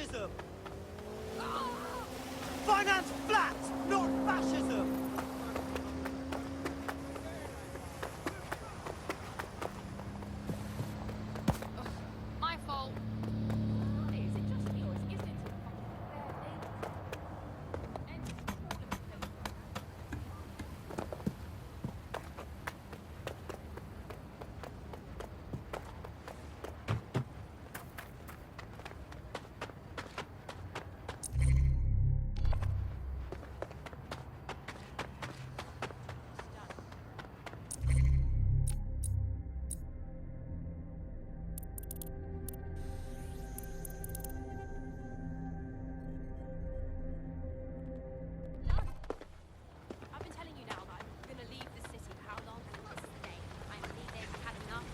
fascism! Finance flat, not fascism! My fault. Is it just me or is it I've been telling you now that I'm gonna leave the city. For how long? This is the day. I believe they've had enough.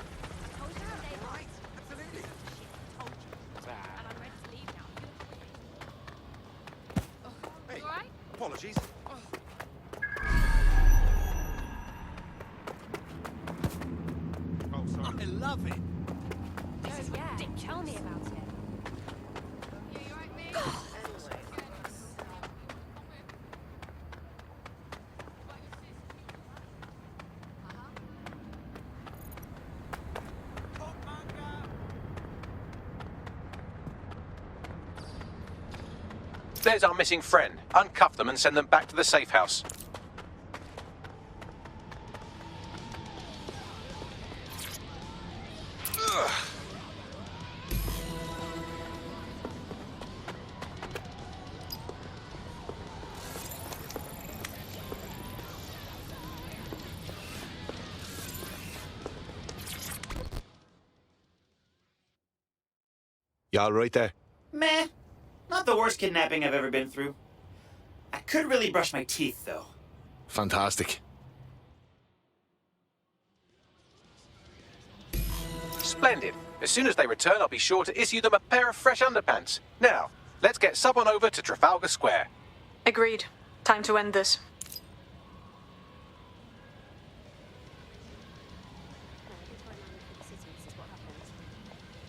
I told you how they are. Absolutely. Shit, I told you. And I'm ready to leave now. Hey, You alright? apologies. Oh, sorry. I love it! This is ridiculous. Tell me about it. Yeah, you alright, mate? There's our missing friend. Uncuff them and send them back to the safe house. You all right there? Meh. Not the worst kidnapping I've ever been through. I could really brush my teeth, though. Fantastic. Splendid. As soon as they return, I'll be sure to issue them a pair of fresh underpants. Now, let's get someone over to Trafalgar Square. Agreed. Time to end this.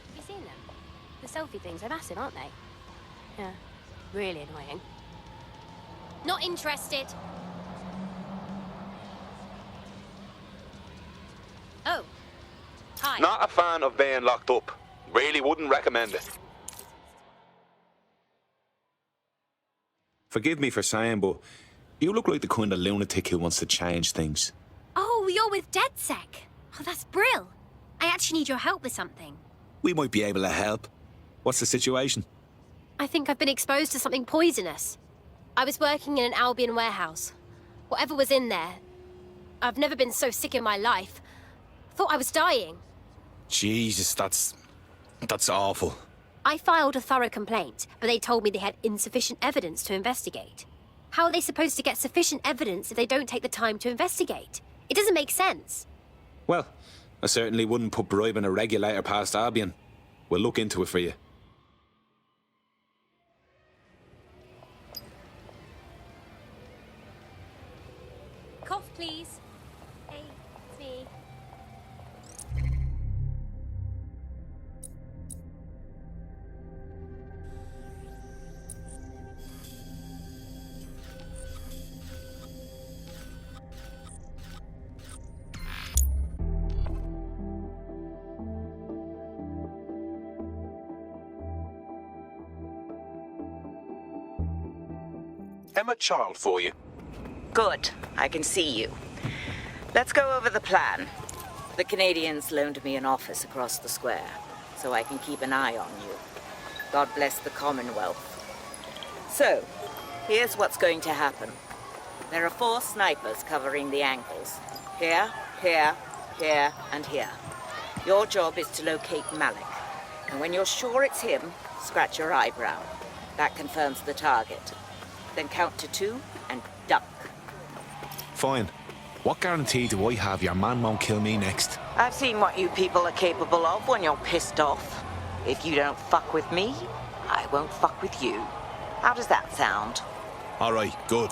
Have you seen them? The selfie things, they're massive, aren't they? Yeah. Really annoying. Not interested. Oh. Hi. Not a fan of being locked up. Really wouldn't recommend it. Forgive me for saying, but you look like the kind of lunatic who wants to change things. Oh, you're with DedSec. Oh, that's brill. I actually need your help with something. We might be able to help. What's the situation? I think I've been exposed to something poisonous. I was working in an Albion warehouse. Whatever was in there, I've never been so sick in my life. Thought I was dying. Jesus, that's awful. I filed a thorough complaint, but they told me they had insufficient evidence to investigate. How are they supposed to get sufficient evidence if they don't take the time to investigate? It doesn't make sense. Well, I certainly wouldn't put bribing a regulator past Albion. We'll look into it for you. Cough, please. Hey, it's me. Emma Child for you. Good. I can see you. Let's go over the plan. The Canadians loaned me an office across the square, so I can keep an eye on you. God bless the Commonwealth. So, here's what's going to happen. There are 4 snipers covering the angles. Here, here, here, and here. Your job is to locate Malik. And when you're sure it's him, scratch your eyebrow. That confirms the target. Then count to 2 and duck. Fine. What guarantee do I have your man won't kill me next? I've seen what you people are capable of when you're pissed off. If you don't fuck with me, I won't fuck with you. How does that sound? All right, good.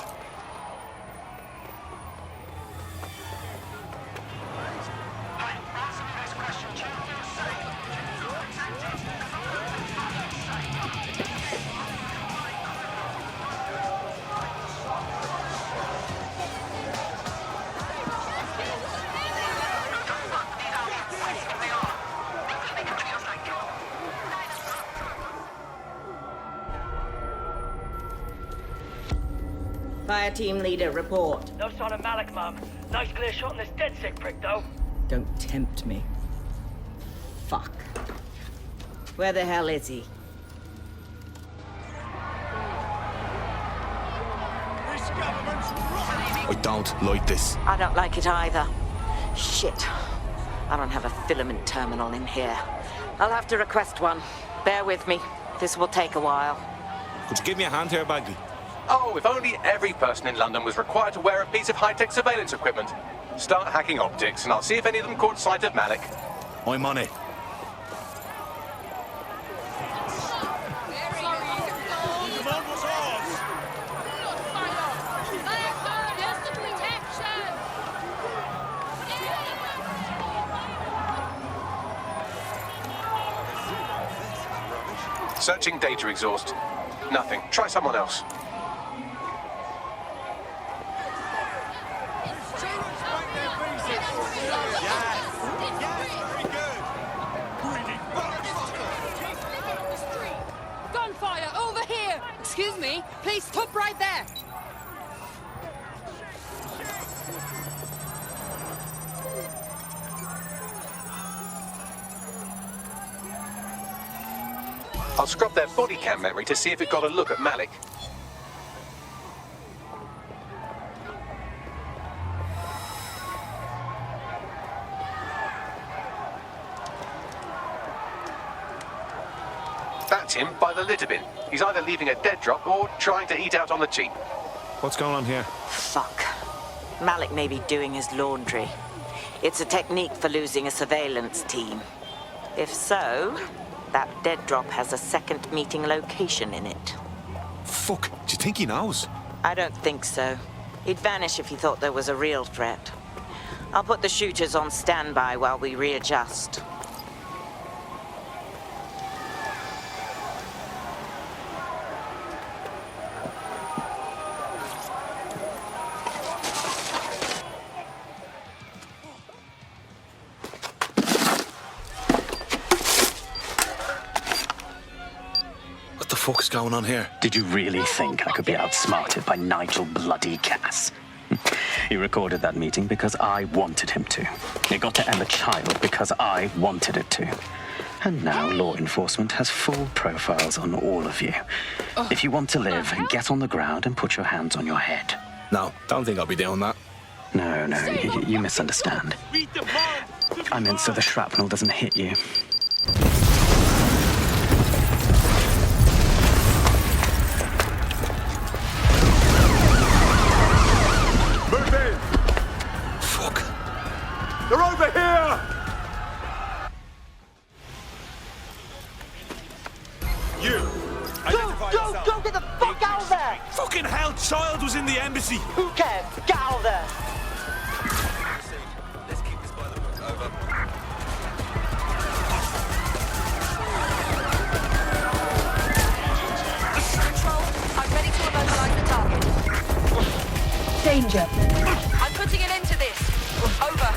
Fire team leader, report. No sign of Malik, Mum. Nice clear shot on this dead sick prick, though. Don't tempt me. Fuck. Where the hell is he? I don't like this. I don't like it either. Shit. I don't have a filament terminal in here. I'll have to request one. Bear with me. This will take a while. Could you give me a hand here, Bagley? Oh, if only every person in London was required to wear a piece of high-tech surveillance equipment. Start hacking optics, and I'll see if any of them caught sight of Malik. I'm on it. Searching data exhaust. Nothing. Try someone else. Gunfire over here! Excuse me, please stop right there! I'll scrub their body cam memory to see if it got a look at Malik. That's him by the litter bin. He's either leaving a dead drop or trying to eat out on the cheap. What's going on here? Fuck. Malik may be doing his laundry. It's a technique for losing a surveillance team. If so, that dead drop has a second meeting location in it. Fuck, do you think he knows? I don't think so. He'd vanish if he thought there was a real threat. I'll put the shooters on standby while we readjust. What the fuck's going on here? Did you really think I could be outsmarted by Nigel bloody Cass? He recorded that meeting because I wanted him to. It got to Emma Child because I wanted it to. And now law enforcement has full profiles on all of you. If you want to live, get on the ground and put your hands on your head. No, don't think I'll be doing that. No, you misunderstand. I meant so the shrapnel doesn't hit you. Move in! Fuck. They're over here! You! Go, get the fuck out of there! Fucking hell, Child was in the embassy! Who cares? Get out of there! Let's keep this by the book. Over. I'm ready to immobilize the target. Danger. I'm putting an end to this. Over.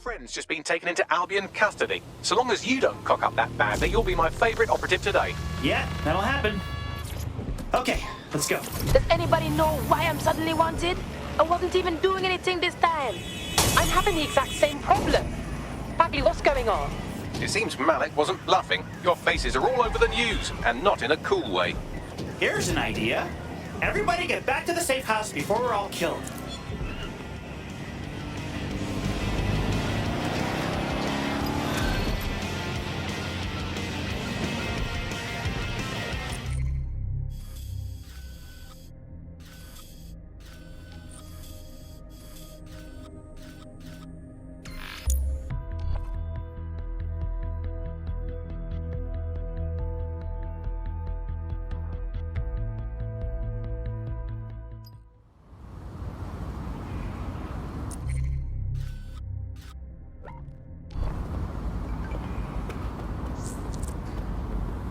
Friend's just been taken into Albion custody. So long as you don't cock up that badly, you'll be my favourite operative today. Yeah, that'll happen. Okay, let's go. Does anybody know why I'm suddenly wanted? I wasn't even doing anything this time. I'm having the exact same problem. Bagley, what's going on? It seems Malik wasn't bluffing. Your faces are all over the news, and not in a cool way. Here's an idea. Everybody get back to the safe house before we're all killed.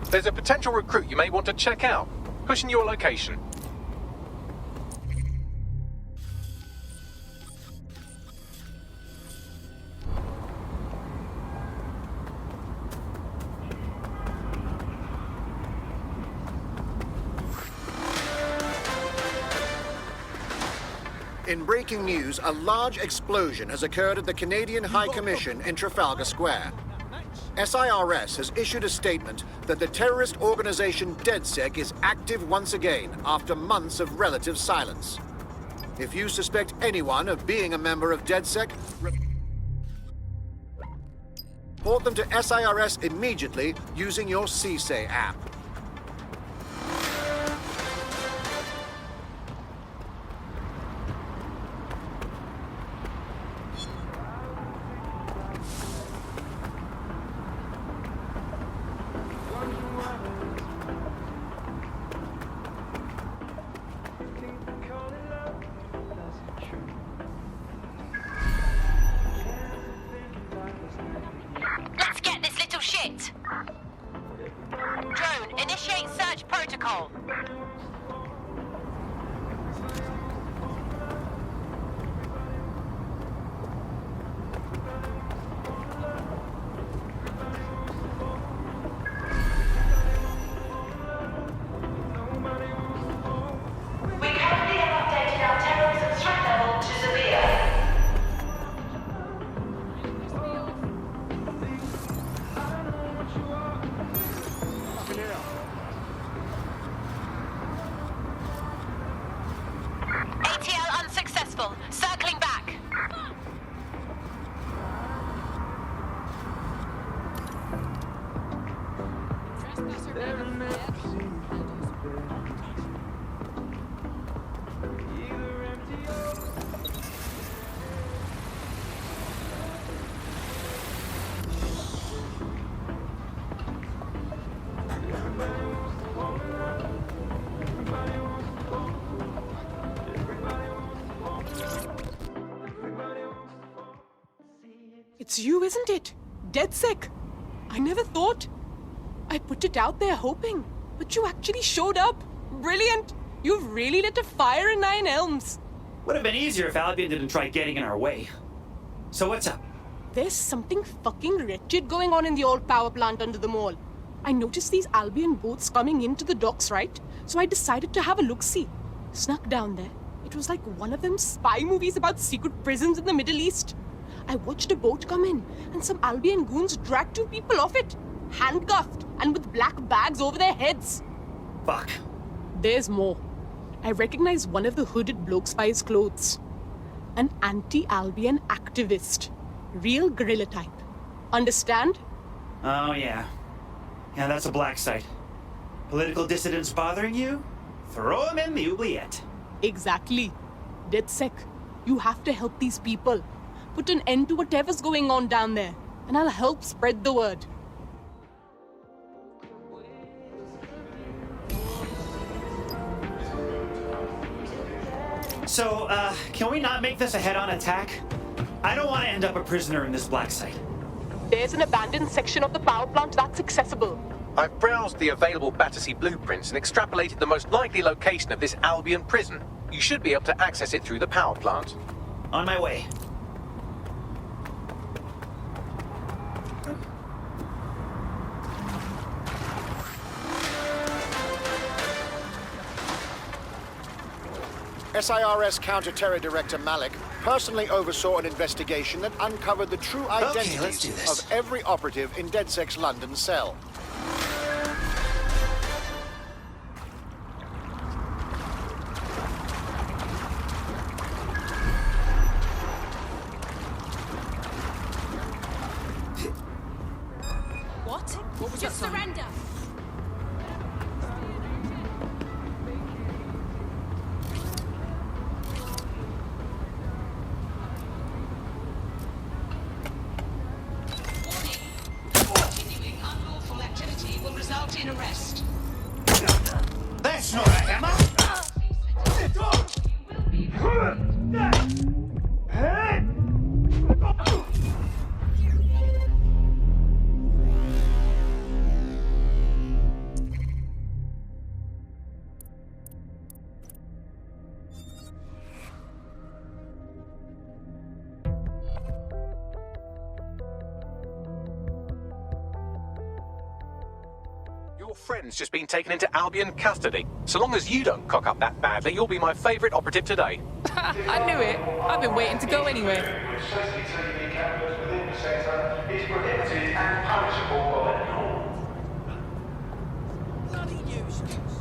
There's a potential recruit you may want to check out. Pushing your location. In breaking news, a large explosion has occurred at the Canadian High Commission in Trafalgar Square. SIRS has issued a statement that the terrorist organization DedSec is active once again after months of relative silence. If you suspect anyone of being a member of DedSec, report them to SIRS immediately using your CSAY app. Let's get this little shit! Drone, initiate search protocol. We currently have updated our terrorism threat level to severe. ATL unsuccessful. Circling back. It's you, isn't it? DedSec. I never thought. I put it out there hoping, but you actually showed up. Brilliant. You've really lit a fire in Nine Elms. Would have been easier if Albion didn't try getting in our way. So what's up? There's something fucking wretched going on in the old power plant under the mall. I noticed these Albion boats coming into the docks, right? So I decided to have a look-see. Snuck down there. It was like one of them spy movies about secret prisons in the Middle East. I watched a boat come in, and some Albion goons dragged 2 people off it, handcuffed and with black bags over their heads. Fuck. There's more. I recognize one of the hooded blokes by his clothes. An anti-Albion activist. Real guerrilla type. Understand? Oh, yeah. Yeah, that's a black site. Political dissidents bothering you? Throw them in the oubliette. Exactly. DedSec, you have to help these people. Put an end to whatever's going on down there, and I'll help spread the word. So, can we not make this a head-on attack? I don't want to end up a prisoner in this black site. There's an abandoned section of the power plant that's accessible. I've browsed the available Battersea blueprints and extrapolated the most likely location of this Albion prison. You should be able to access it through the power plant. On my way. SIRS Counter-Terror Director Malik personally oversaw an investigation that uncovered the true identities let's do this. of every operative in DedSec's London cell. What was Just surrender. Continuing unlawful Your friend's just been taken into Albion custody. So long as you don't cock up that badly, you'll be my favourite operative today. I knew it. I've been waiting to go anyway. CCTV cameras within the centre is prohibited and punishable by law. Bloody useless.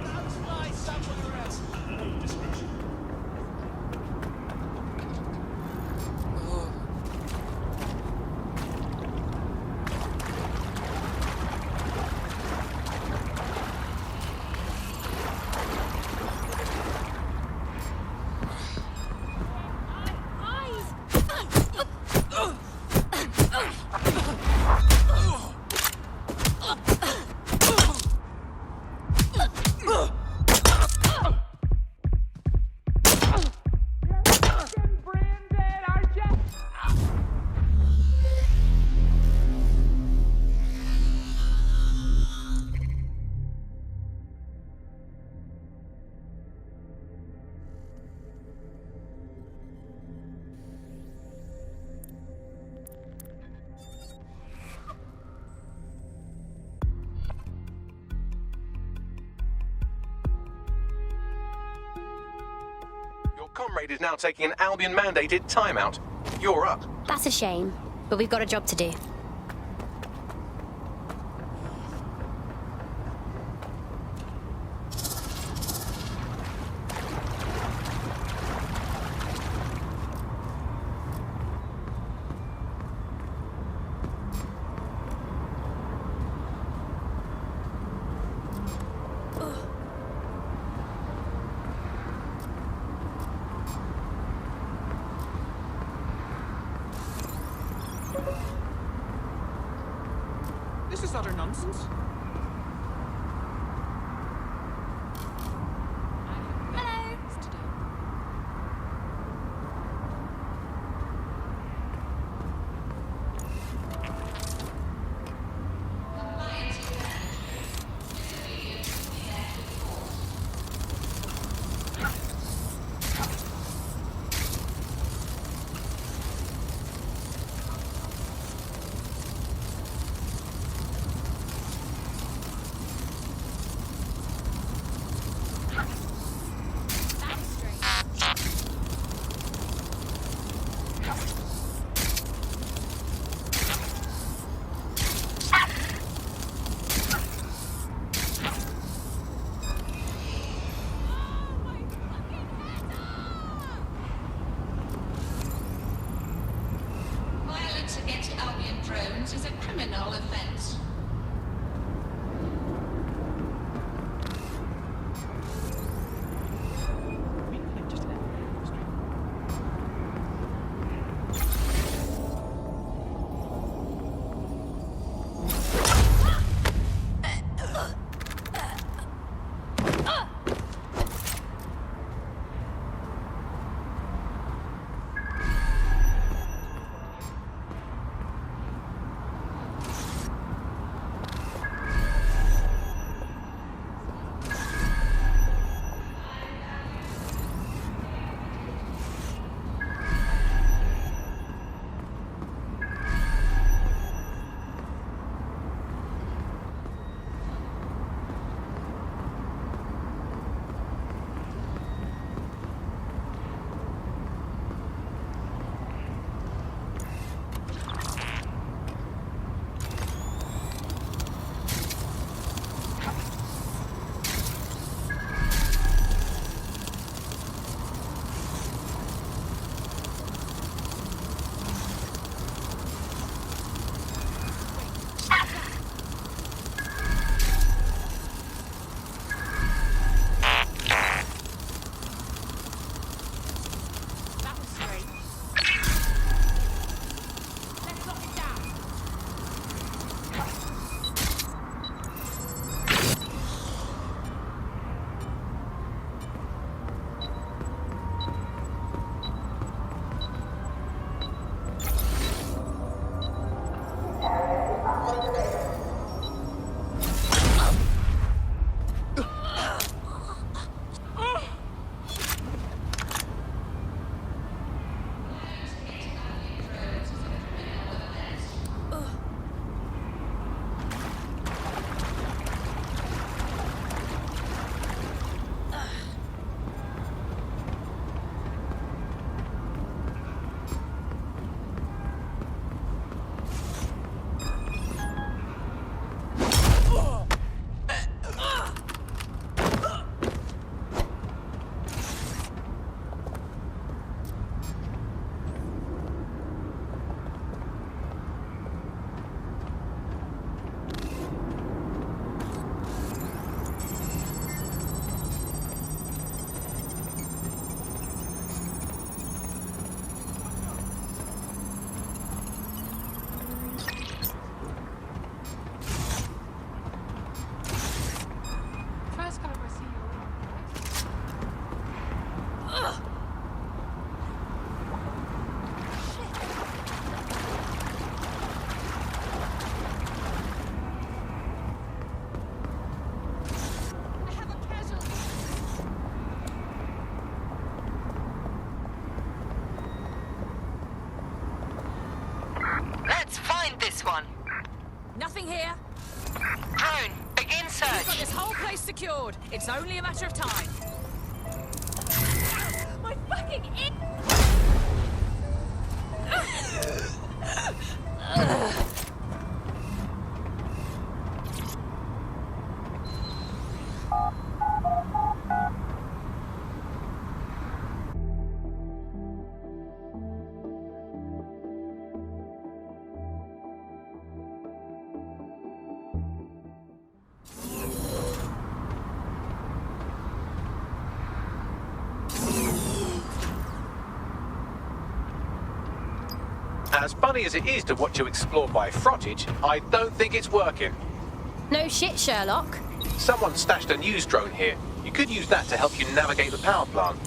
Go fly somewhere else. Your comrade is now taking an Albion-mandated timeout. You're up. That's a shame, but we've got a job to do. This is utter nonsense. Violence against Albion drones is a criminal offence. this one. Nothing here. Drone, begin We've got search. this whole place secured. It's only a matter of time. My fucking As funny as it is to watch you explore by frottage, I don't think it's working. No shit, Sherlock. Someone stashed a news drone here. You could use that to help you navigate the power plant.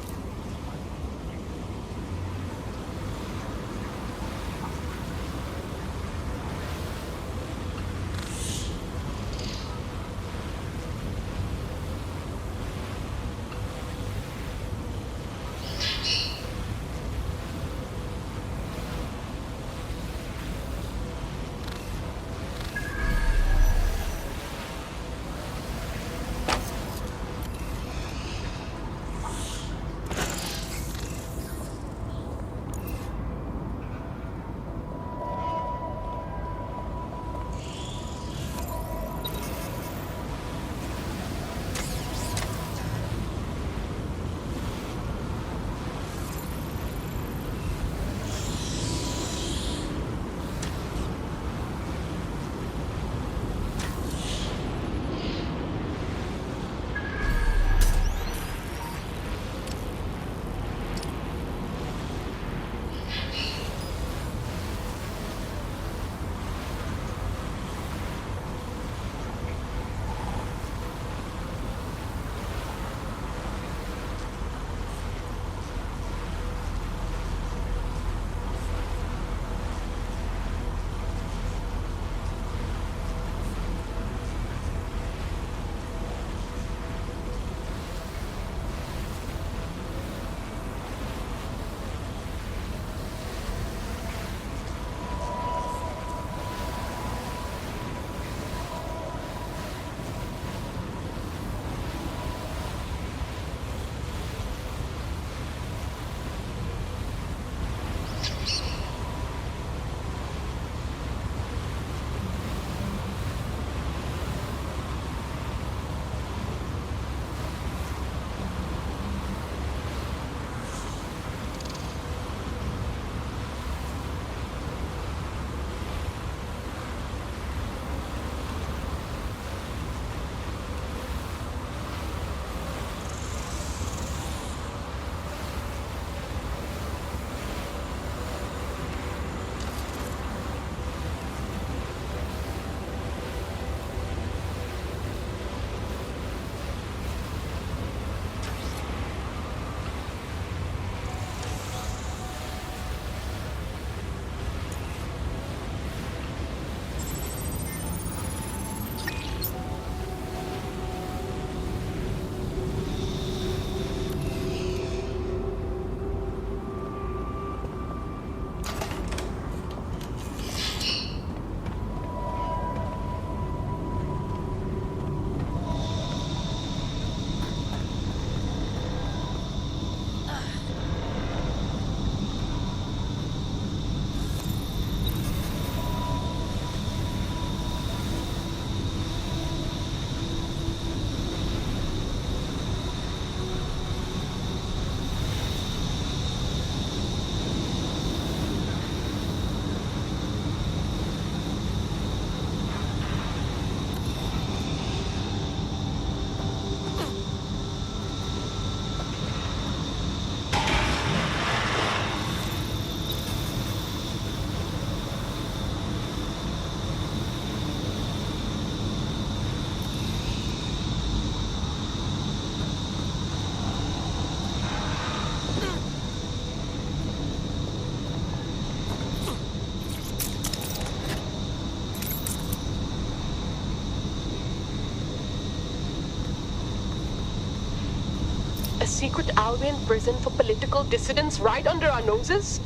A secret Albion prison for political dissidents right under our noses?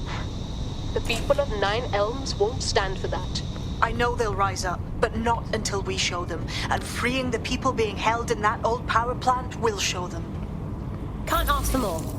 The people of Nine Elms won't stand for that. I know they'll rise up, but not until we show them. And freeing the people being held in that old power plant will show them. Can't ask for more.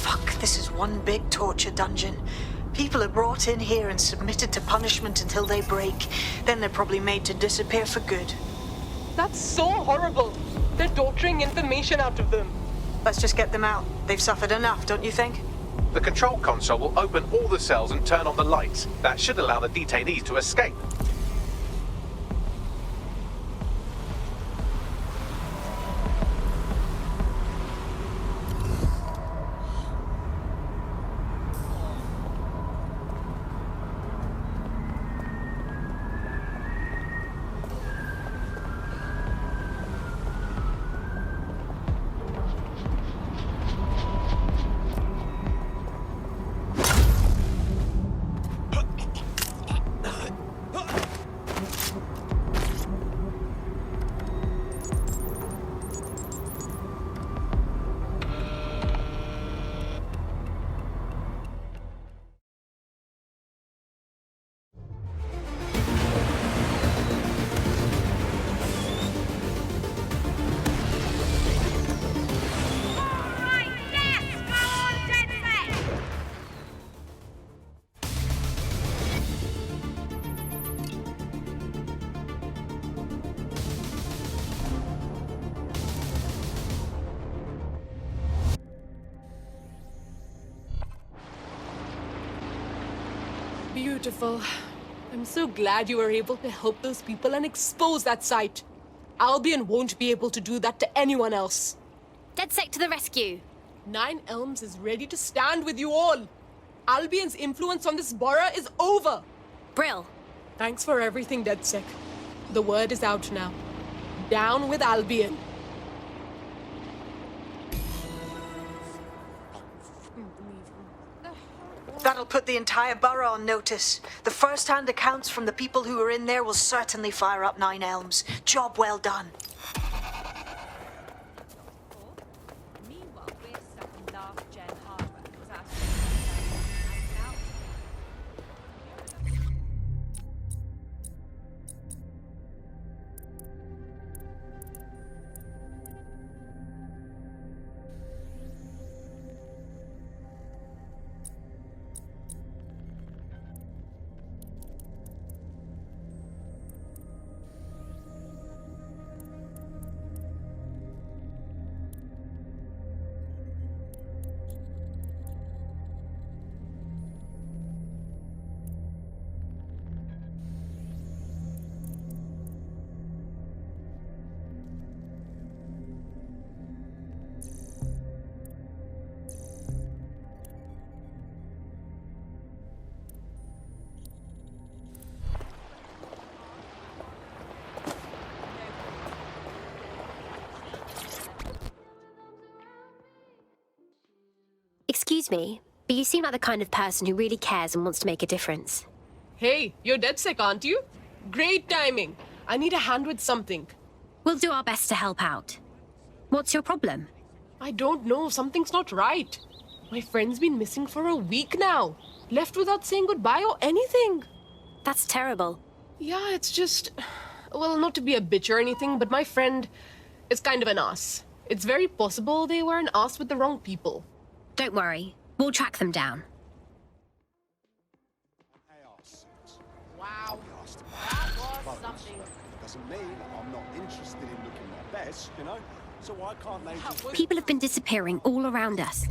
Fuck, this is one big torture dungeon. People are brought in here and submitted to punishment until they break. Then they're probably made to disappear for good. That's so horrible. They're torturing information out of them. Let's just get them out. They've suffered enough, don't you think? The control console will open all the cells and turn on the lights. That should allow the detainees to escape. Beautiful. I'm so glad you were able to help those people and expose that site. Albion won't be able to do that to anyone else. DedSec to the rescue. 9 Elms is ready to stand with you all. Albion's influence on this borough is over. Brill. Thanks for everything, DedSec. The word is out now. Down with Albion. That'll put the entire borough on notice. The first-hand accounts from the people who were in there will certainly fire up 9 Elms. Job well done. Meanwhile, we're stuck in last-gen hardware because our Excuse me, but you seem like the kind of person who really cares and wants to make a difference. Hey, you're DedSec, aren't you? Great timing. I need a hand with something. We'll do our best to help out. What's your problem? I don't know. Something's not right. My friend's been missing for a week now. Left without saying goodbye or anything. That's terrible. Yeah, it's just... Well, not to be a bitch or anything, but my friend is kind of an ass. It's very possible they were an ass with the wrong people. Don't worry. We'll track them down. Wow. That was something. Doesn't mean I'm not interested in looking my best, you know? So why can't they just... People have been disappearing all around us.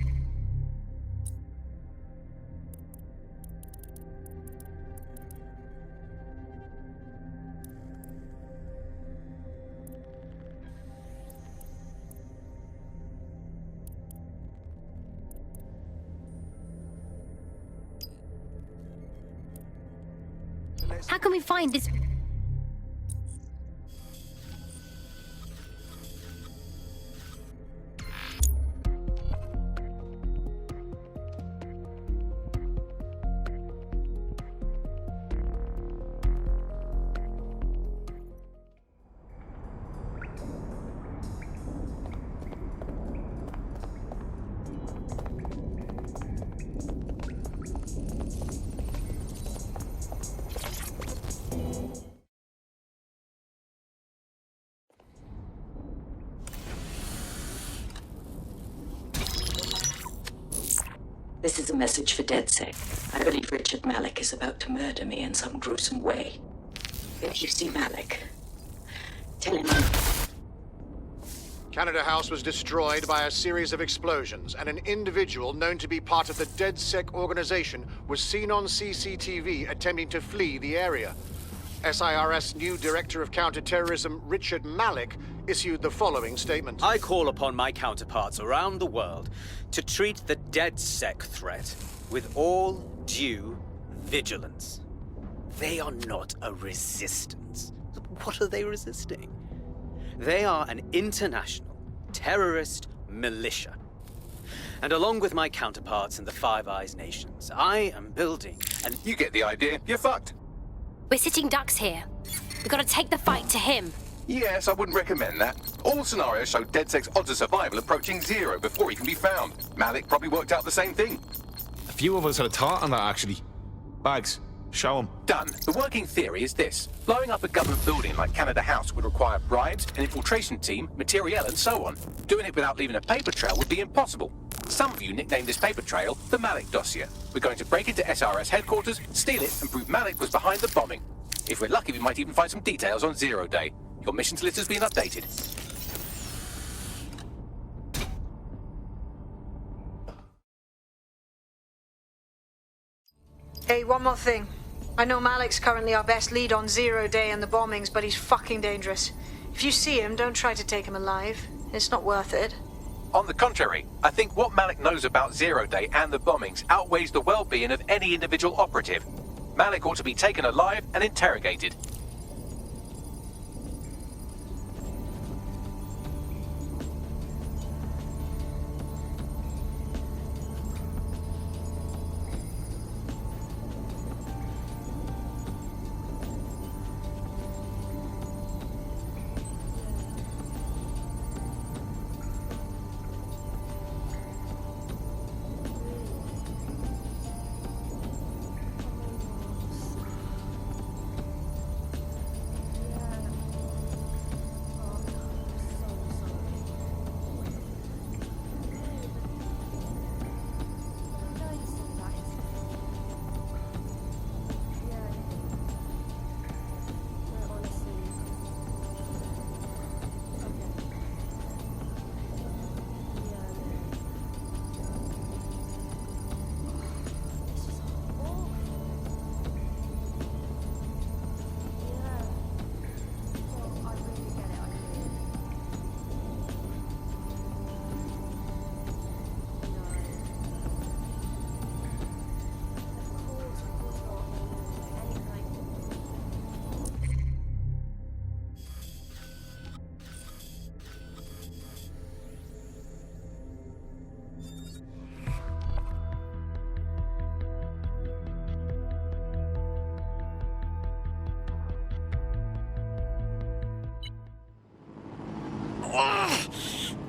How can we find this? This is a message for DedSec. I believe Richard Malik is about to murder me in some gruesome way. If you see Malik, tell him Canada House was destroyed by a series of explosions, and an individual known to be part of the DedSec organization was seen on CCTV attempting to flee the area. SIRS new Director of Counterterrorism Richard Malik issued the following statement. I call upon my counterparts around the world to treat the DedSec threat with all due vigilance. They are not a resistance. What are they resisting? They are an international terrorist militia. And along with my counterparts in the Five Eyes nations, I am building an... You get the idea. You're fucked. We're sitting ducks here. We've got to take the fight to him. Yes, I wouldn't recommend that. All scenarios show DedSec's odds of survival approaching 0 before he can be found. Malik probably worked out the same thing. A few of us had a thought on that, actually. Bags, show him. Done. The working theory is this. Blowing up a government building like Canada House would require bribes, an infiltration team, materiel, and so on. Doing it without leaving a paper trail would be impossible. Some of you nicknamed this paper trail the Malik dossier. We're going to break into SRS headquarters, steal it, and prove Malik was behind the bombing. If we're lucky, we might even find some details on 0 Day. Your missions list has been updated. Hey, one more thing. I know Malik's currently our best lead on 0 Day and the bombings, but he's fucking dangerous. If you see him, don't try to take him alive. It's not worth it. On the contrary, I think what Malik knows about 0 Day and the bombings outweighs the well-being of any individual operative. Malik ought to be taken alive and interrogated.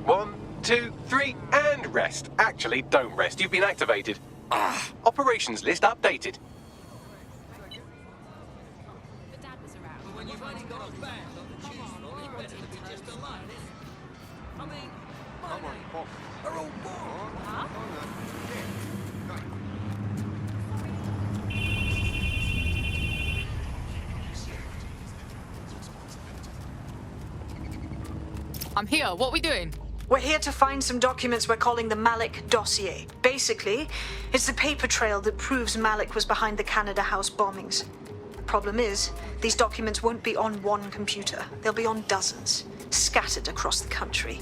One, two, three, and rest. Actually, don't rest. You've been activated. Operations list updated. I'm here. What are we doing? We're here to find some documents we're calling the Malik dossier. Basically, it's the paper trail that proves Malik was behind the Canada House bombings. Problem is, these documents won't be on one computer. They'll be on dozens, scattered across the country.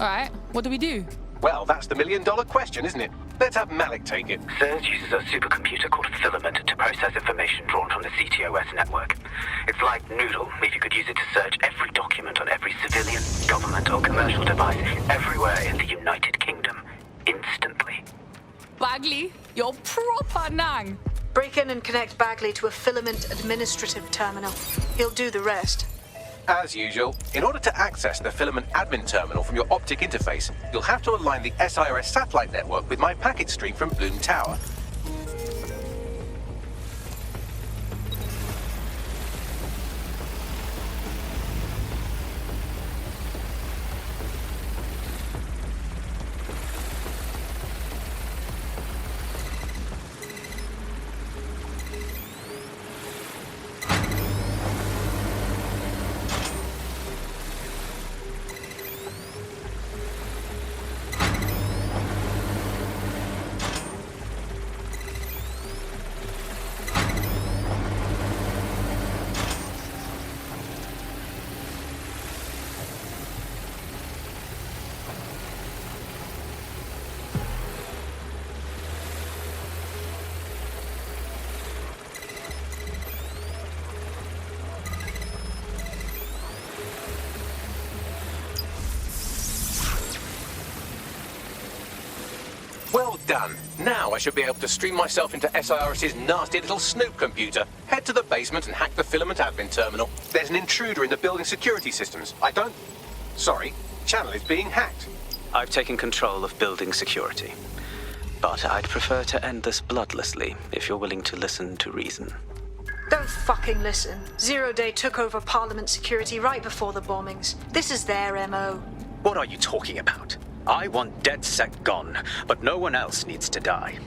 All right, what do we do? Well, that's the million-dollar question, isn't it? Let's have Malik take it. Surge uses a supercomputer called Filament to process information drawn from the CTOS network. It's like Noodle, if you could use it to search every document on every civilian, government or commercial device everywhere in the United Kingdom, instantly. Bagley, you're proper nang. Break in and connect Bagley to a Filament administrative terminal. He'll do the rest. As usual, in order to access the Filament admin terminal from your optic interface, you'll have to align the SIRS satellite network with my packet stream from Bloom Tower. Well done. Now I should be able to stream myself into SIRS's nasty little snoop computer, head to the basement and hack the filament admin terminal. There's an intruder in the building security systems. Sorry, channel is being hacked. I've taken control of building security. But I'd prefer to end this bloodlessly, if you're willing to listen to reason. Don't fucking listen. Zero Day took over Parliament security right before the bombings. This is their MO. What are you talking about? I want DedSec gone, but no one else needs to die.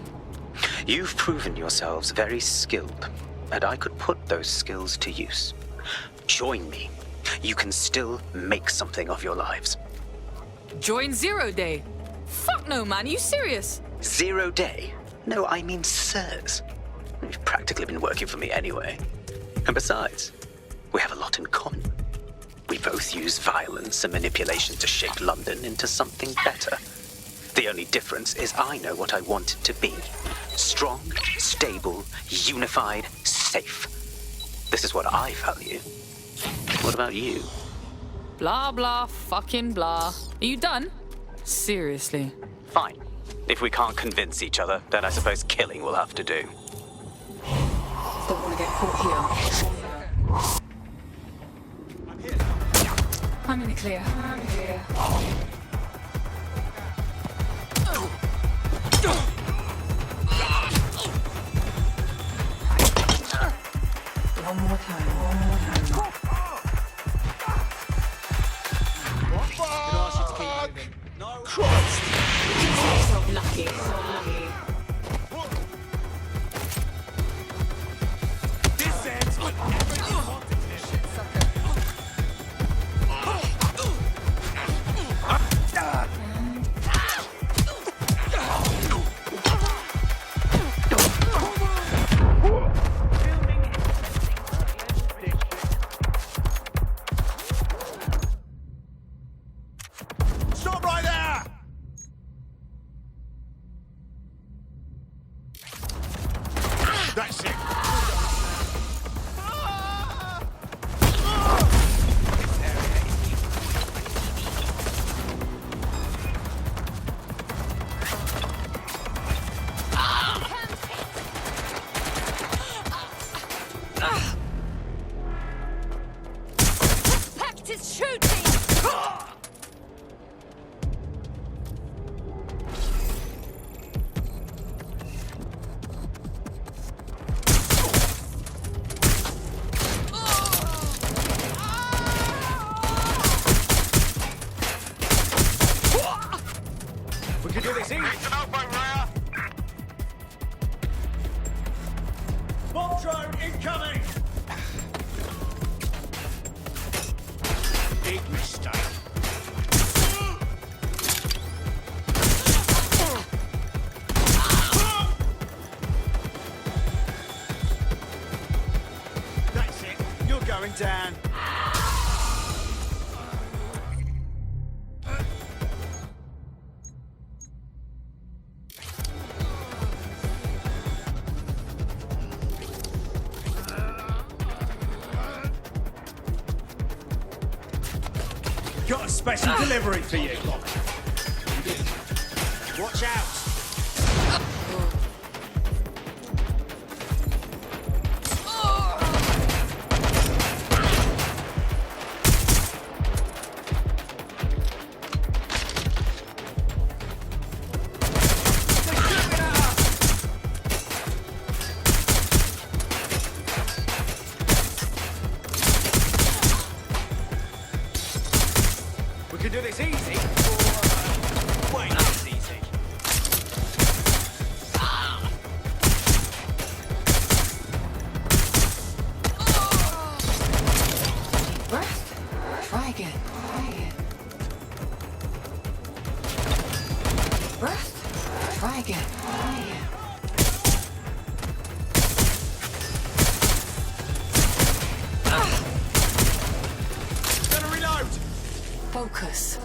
You've proven yourselves very skilled, and I could put those skills to use. Join me. You can still make something of your lives. Join Zero Day? Fuck no, man. Are you serious? 0 Day? No, I mean sirs. You've practically been working for me anyway. And besides, we have a lot in common. We both use violence and manipulation to shape London into something better. The only difference is I know what I want it to be. Strong, stable, unified, safe. This is what I value. What about you? Blah, blah, fucking blah. Are you done? Seriously. Fine. If we can't convince each other, then I suppose killing will have to do. Don't want to get caught here. I'm in the clear. One more time. Christ! So lucky. This ends with everything wanted this shit, sucker. Stop right there! That's it. Pact is shooting! We can do this easy. Bomb drone incoming! Big mistake. That's it. You're going down. Got a special delivery for you. Watch out. We can do this easy, or wait, that's easy. Breath. Try again. Breath. Try again. Gonna reload. Focus.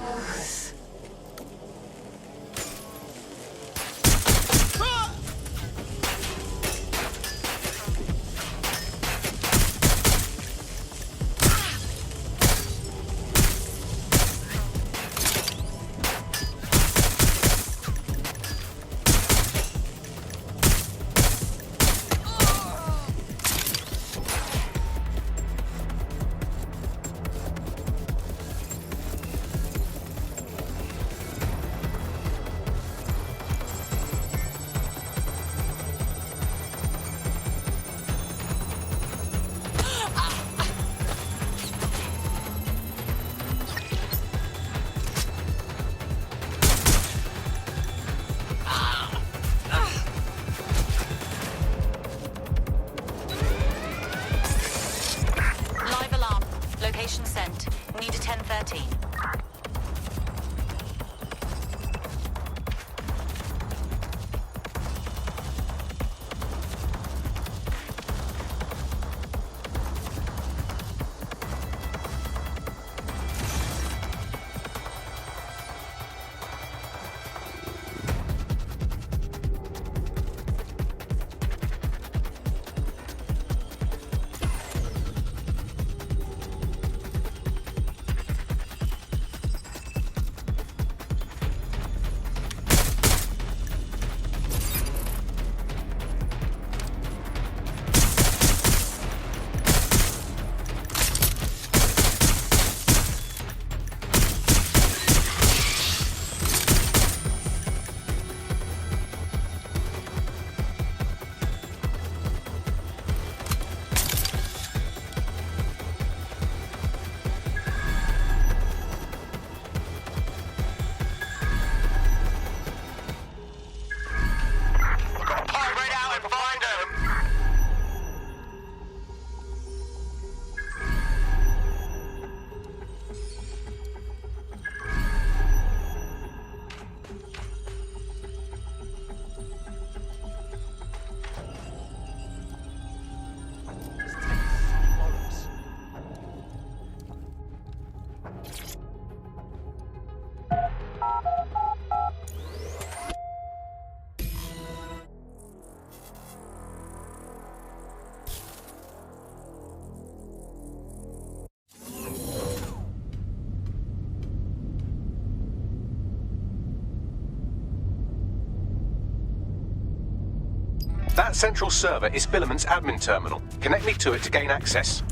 That central server is Filament's admin terminal. Connect me to it to gain access.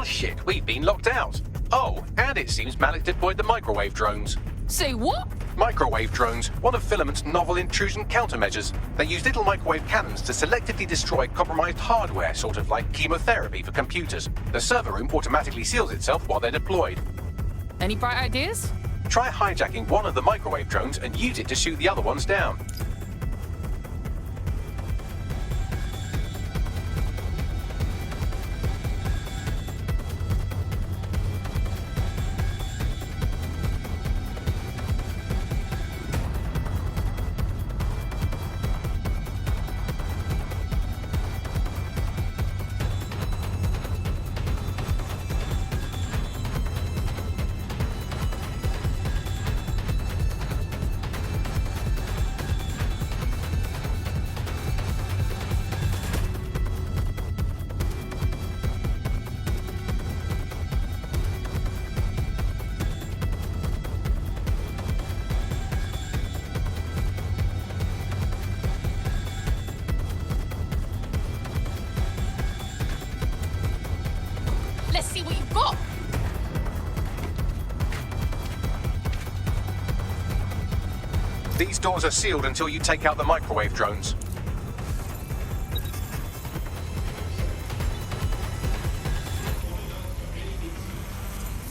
Shit, we've been locked out. Oh, and it seems Malik deployed the microwave drones. Say what? Microwave drones, one of Filament's novel intrusion countermeasures. They use little microwave cannons to selectively destroy compromised hardware, sort of like chemotherapy for computers. The server room automatically seals itself while they're deployed. Any bright ideas? Try hijacking one of the microwave drones and use it to shoot the other ones down. Let's see what you've got. These doors are sealed until you take out the microwave drones.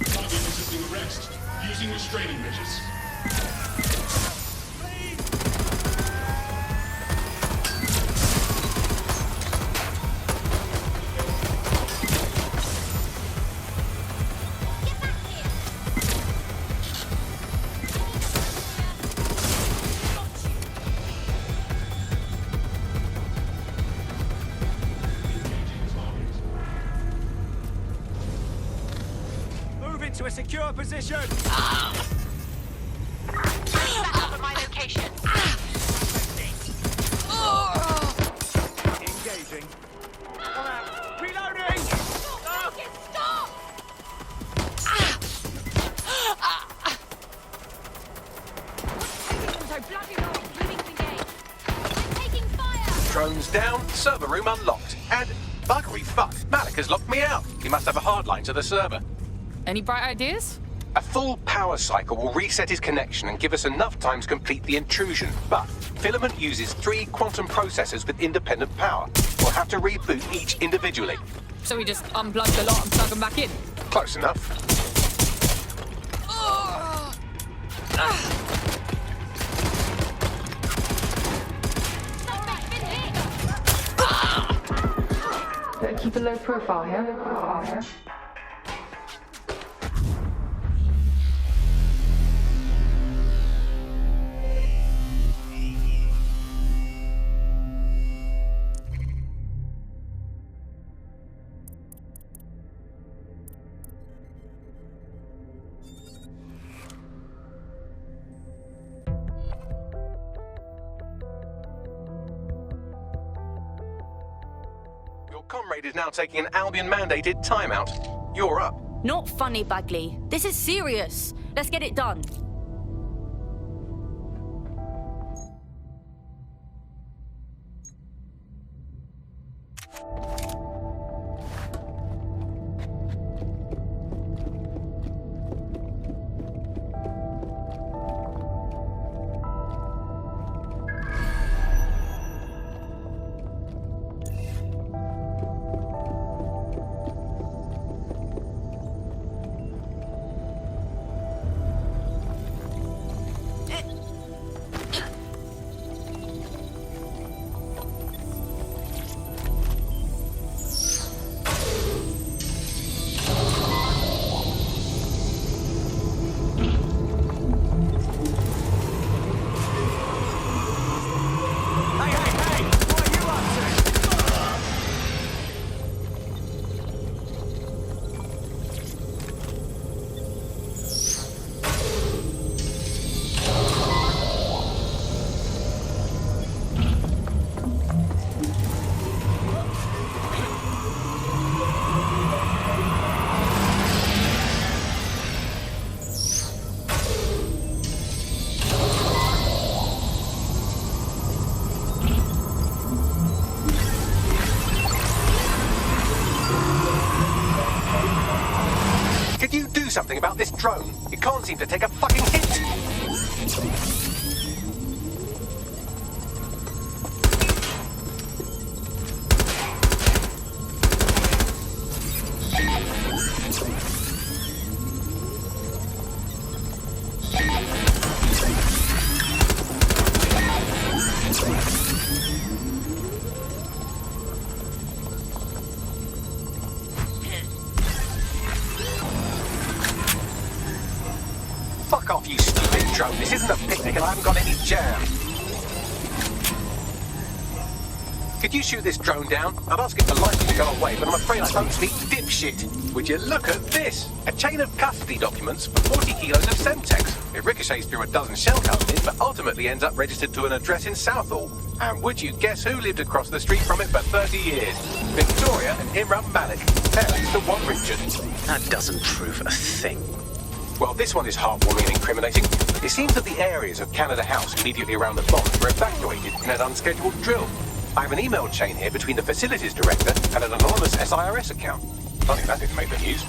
Target resisting arrest. Using restraining measures. To a secure position. Back up at my location. Engaging. Reloading. Stop! So bloody long. Moving to engage. I'm taking fire. Drones down, server room unlocked. And buggery fuck, Malik has locked me out. He must have a hard line to the server. Any bright ideas? A full power cycle will reset his connection and give us enough time to complete the intrusion. But Filament uses 3 quantum processors with independent power. We'll have to reboot each individually. So we just unplug the lot and plug them back in? Close enough. Better keep a low profile here. Your comrade is now taking an Albion-mandated timeout. You're up. Not funny, Bagley. This is serious. Let's get it done. Something about this drone. It can't seem to take a fucking hit. Fuck off, you stupid drone. This isn't a picnic and I haven't got any jam. Could you shoot this drone down? I'd ask it politely to go away, but I'm afraid I don't speak dipshit. Would you look at this? A chain of custody documents for 40 kilos of Semtex. It ricochets through a dozen shell companies, but ultimately ends up registered to an address in Southall. And would you guess who lived across the street from it for 30 years? Victoria and Imran Malik, parents to one Richard. That doesn't prove a thing. Well, this one is heartwarming and incriminating. It seems that the areas of Canada House immediately around the bombs were evacuated in an unscheduled drill. I have an email chain here between the facilities director and an anonymous SIRS account. Funny that didn't make the news.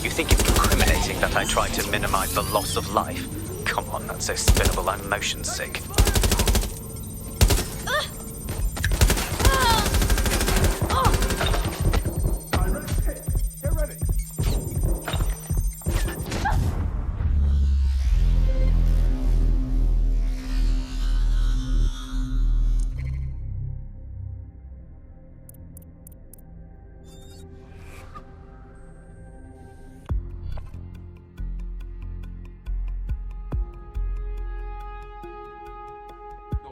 You think it's incriminating that I tried to minimize the loss of life? Come on, that's so spinnable, I'm motion sick.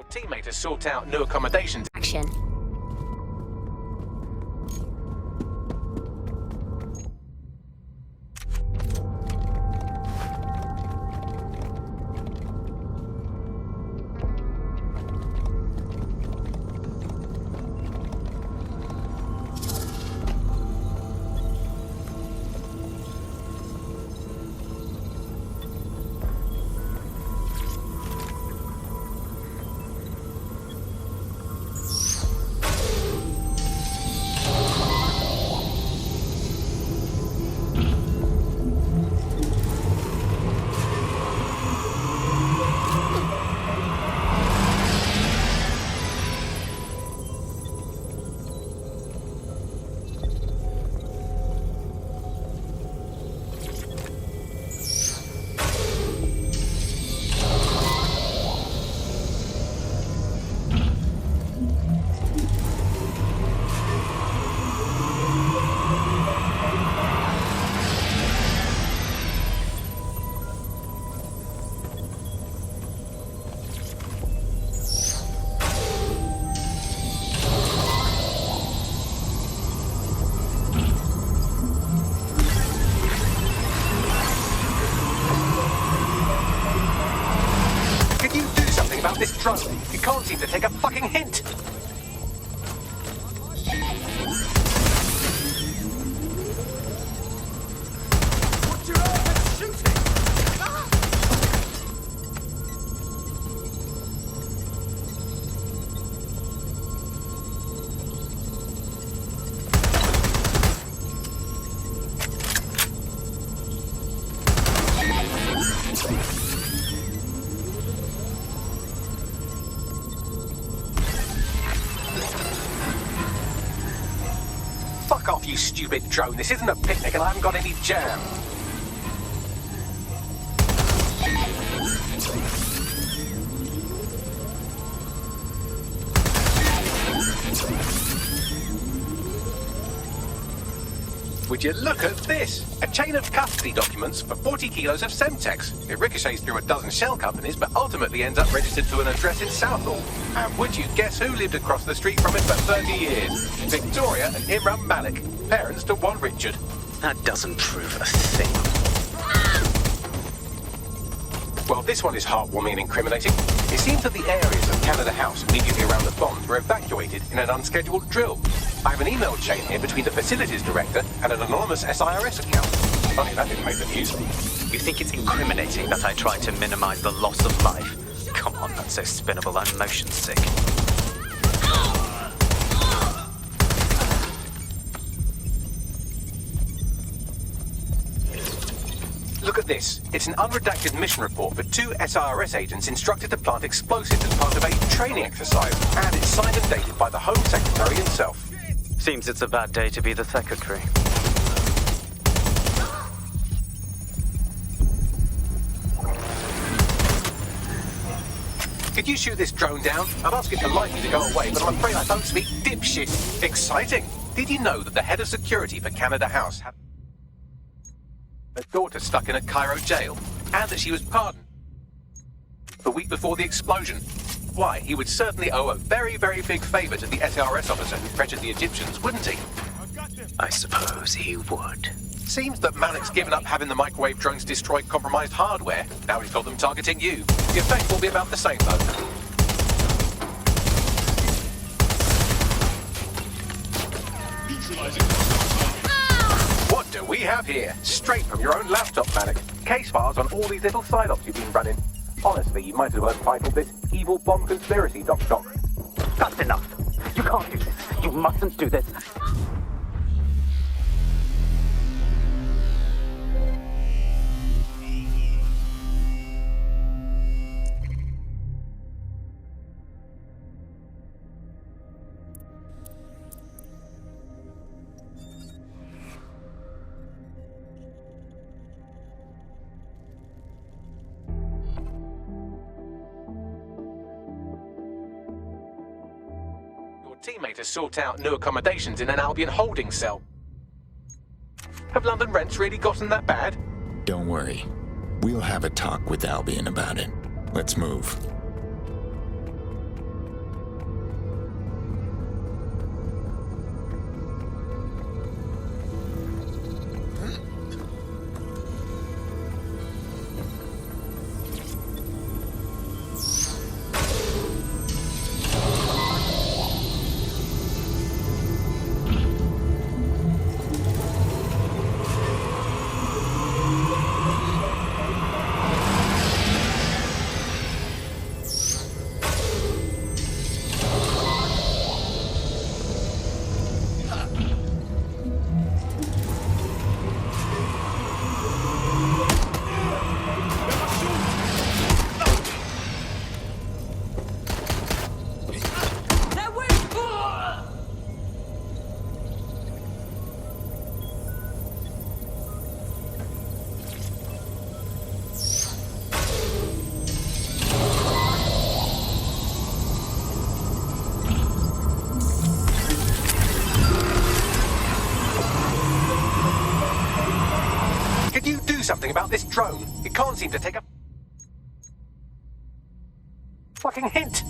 Teammate to sort out new accommodations. Action. This drone, it can't seem to take a fucking hint. Fuck off, you stupid drone. This isn't a picnic and I haven't got any jam. Would you look at this? A chain of custody documents for 40 kilos of Semtex. It ricochets through a dozen shell companies, but ultimately ends up registered to an address in Southall. And would you guess who lived across the street from it for 30 years? Victoria and Imran Malik, parents to one Richard. That doesn't prove a thing. Well, this one is heartwarming and incriminating. It seems that the areas of Canada House immediately around the bombs were evacuated in an unscheduled drill. I have an email chain here between the facilities director and an anonymous SIRS account. Funny that didn't make the news. You think it's incriminating that I tried to minimize the loss of life? Come on, that's so spinnable, I'm motion sick. Look at this. It's an unredacted mission report for 2 SIRS agents instructed to plant explosives as part of a training exercise, and it's signed and dated by the Home Secretary himself. Seems it's a bad day to be the secretary. Could you shoot this drone down? I'd ask it politely to go away, but I'm afraid I don't speak dipshit. Exciting. Did you know that the head of security for Canada House had a daughter stuck in a Cairo jail, and that she was pardoned the week before the explosion? Why, he would certainly owe a very, very big favor to the SRS officer who pressured the Egyptians, wouldn't he? I suppose he would. Seems that Malik's given up having the microwave drones destroy compromised hardware. Now he's got them targeting you. The effect will be about the same, though. What do we have here? Straight from your own laptop, Malik. Case files on all these little side-ops you've been running. Honestly, you might as well have titled this Evil Bomb Conspiracy, Doc. That's enough. You can't do this. You mustn't do this. Teammate to sort out new accommodations in an Albion holding cell. Have London rents really gotten that bad? Don't worry. We'll have a talk with Albion about it. Let's move. Something about this drone. It can't seem to take a fucking hint.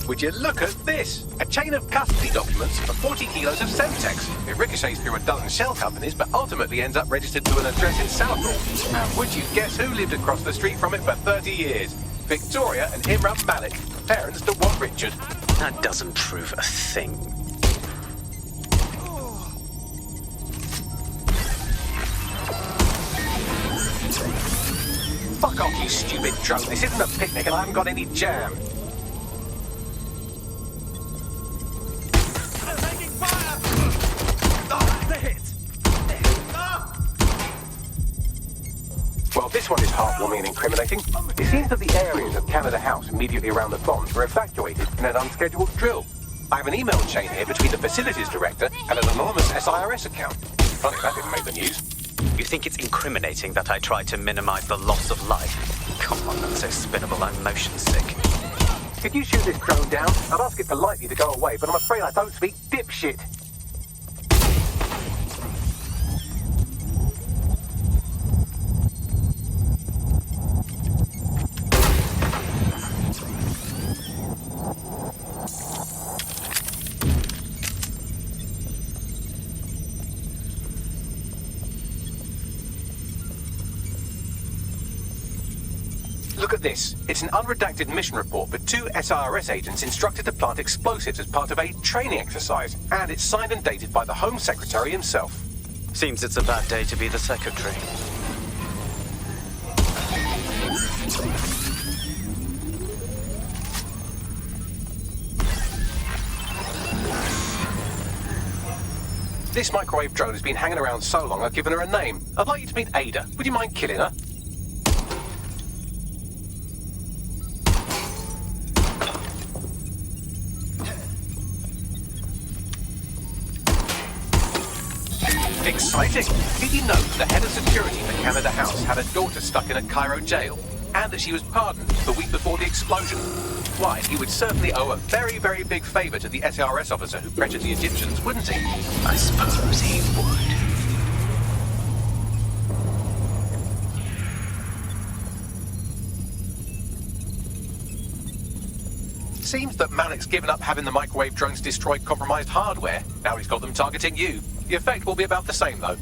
Would you look at this? A chain of custody documents for 40 kilos of Semtex. It ricochets through a dozen shell companies, but ultimately ends up registered to an address in Southall. And would you guess who lived across the street from it for 30 years? Victoria and Imran Malik, parents to what Richard? That doesn't prove a thing. Fuck off, you stupid drone. This isn't a picnic and I haven't got any jam. Well, this one is heartwarming and incriminating. It seems that the areas of Canada House immediately around the bombs were evacuated in an unscheduled drill. I have an email chain here between the facilities director and an anonymous SIRS account. Funny that didn't make the news. You think it's incriminating that I tried to minimize the loss of life? Come on, that's so spinnable, I'm motion sick. Could you shoot this drone down? I'd ask it politely to go away, but I'm afraid I don't speak dipshit. Look at this. It's an unredacted mission report for 2 SIRS agents instructed to plant explosives as part of a training exercise, and it's signed and dated by the Home Secretary himself. Seems it's a bad day to be the secretary. This microwave drone has been hanging around so long I've given her a name. I'd like you to meet Ada. Would you mind killing her? Exciting! Did you know that the head of security for Canada House had a daughter stuck in a Cairo jail? And that she was pardoned the week before the explosion? Why, he would certainly owe a very, very big favour to the SRS officer who pressured the Egyptians, wouldn't he? I suppose he would. Seems that Malik's given up having the microwave drones destroy compromised hardware. Now he's got them targeting you. The effect will be about the same, though.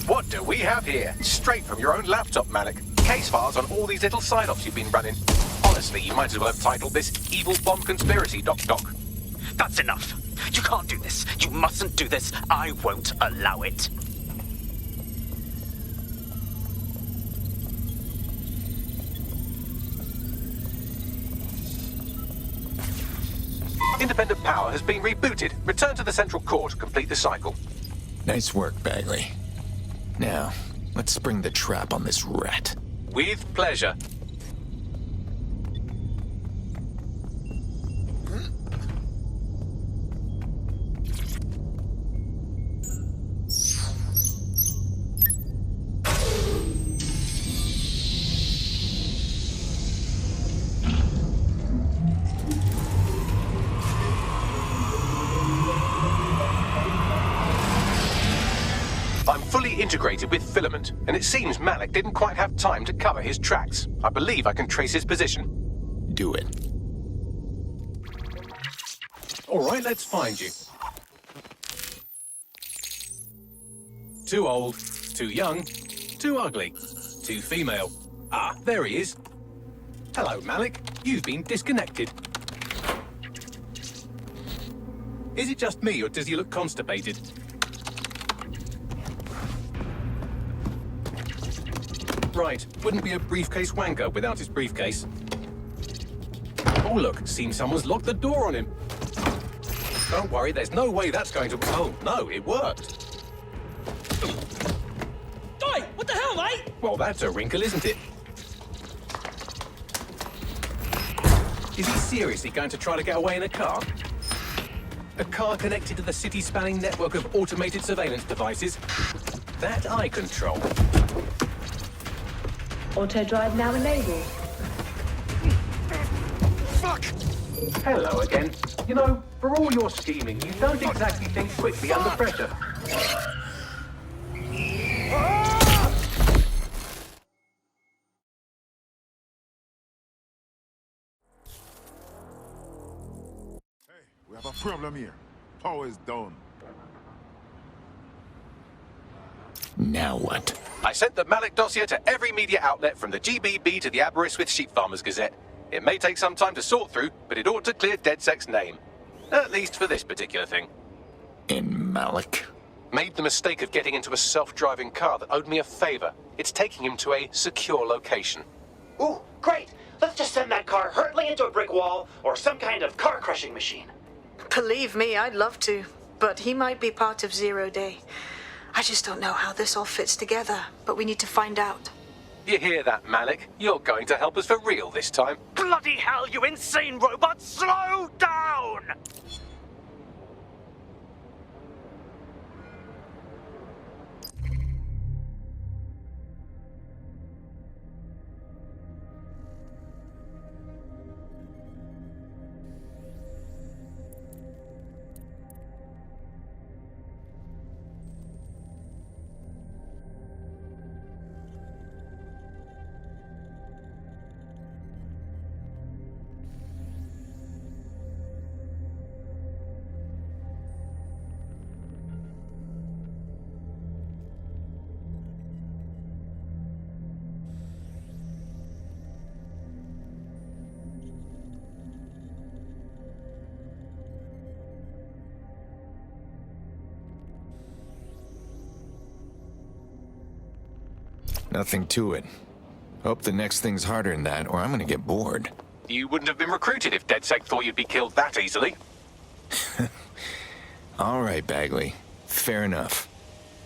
What do we have here? Straight from your own laptop, Malik. Case files on all these little side-offs you've been running. Honestly, you might as well have titled this Evil Bomb Conspiracy, Doc. That's enough. You can't do this. You mustn't do this. I won't allow it. Independent power has been rebooted. Return to the central core to complete the cycle. Nice work, Bagley. Now, let's spring the trap on this rat. With pleasure. I'm fully integrated with Filament, and it seems Malik didn't quite have time to cover his tracks. I believe I can trace his position. Do it. All right, let's find you. Too old, too young, too ugly, too female. Ah, there he is. Hello, Malik. You've been disconnected. Is it just me, or does he look constipated? Right, wouldn't be a briefcase wanker without his briefcase. Oh look, seems someone's locked the door on him. Don't worry, there's no way that's going to... Oh, no, it worked. Oi, what the hell, mate? Well, that's a wrinkle, isn't it? Is he seriously going to try to get away in a car? A car connected to the city-spanning network of automated surveillance devices? That I control. Auto drive now enabled. Fuck! Hello again. You know, for all your scheming, you don't exactly think quickly under pressure. We have a problem here. Power is down. Now what? I sent the Malik dossier to every media outlet from the GBB to the Aberystwyth Sheep Farmers Gazette. It may take some time to sort through, but it ought to clear DedSec's name. At least for this particular thing. In Malik? Made the mistake of getting into a self-driving car that owed me a favor. It's taking him to a secure location. Ooh, great! Let's just send that car hurtling into a brick wall or some kind of car-crushing machine. Believe me, I'd love to, but he might be part of Zero Day. I just don't know how this all fits together, but we need to find out. You hear that, Malik? You're going to help us for real this time. Bloody hell, you insane robot! Slow down! Nothing to it. Hope the next thing's harder than that, or I'm gonna get bored. You wouldn't have been recruited if DedSec thought you'd be killed that easily. All right, Bagley. Fair enough.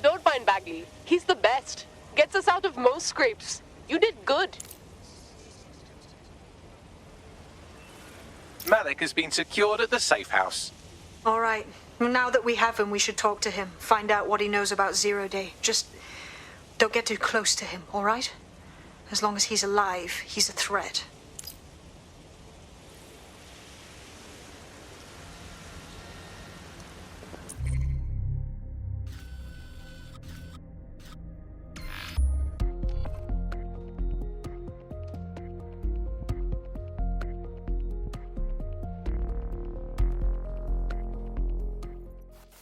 Don't mind Bagley. He's the best. Gets us out of most scrapes. You did good. Malik has been secured at the safe house. All right. Now that we have him, we should talk to him. Find out what he knows about Zero Day. Just don't get too close to him, all right? As long as he's alive, he's a threat.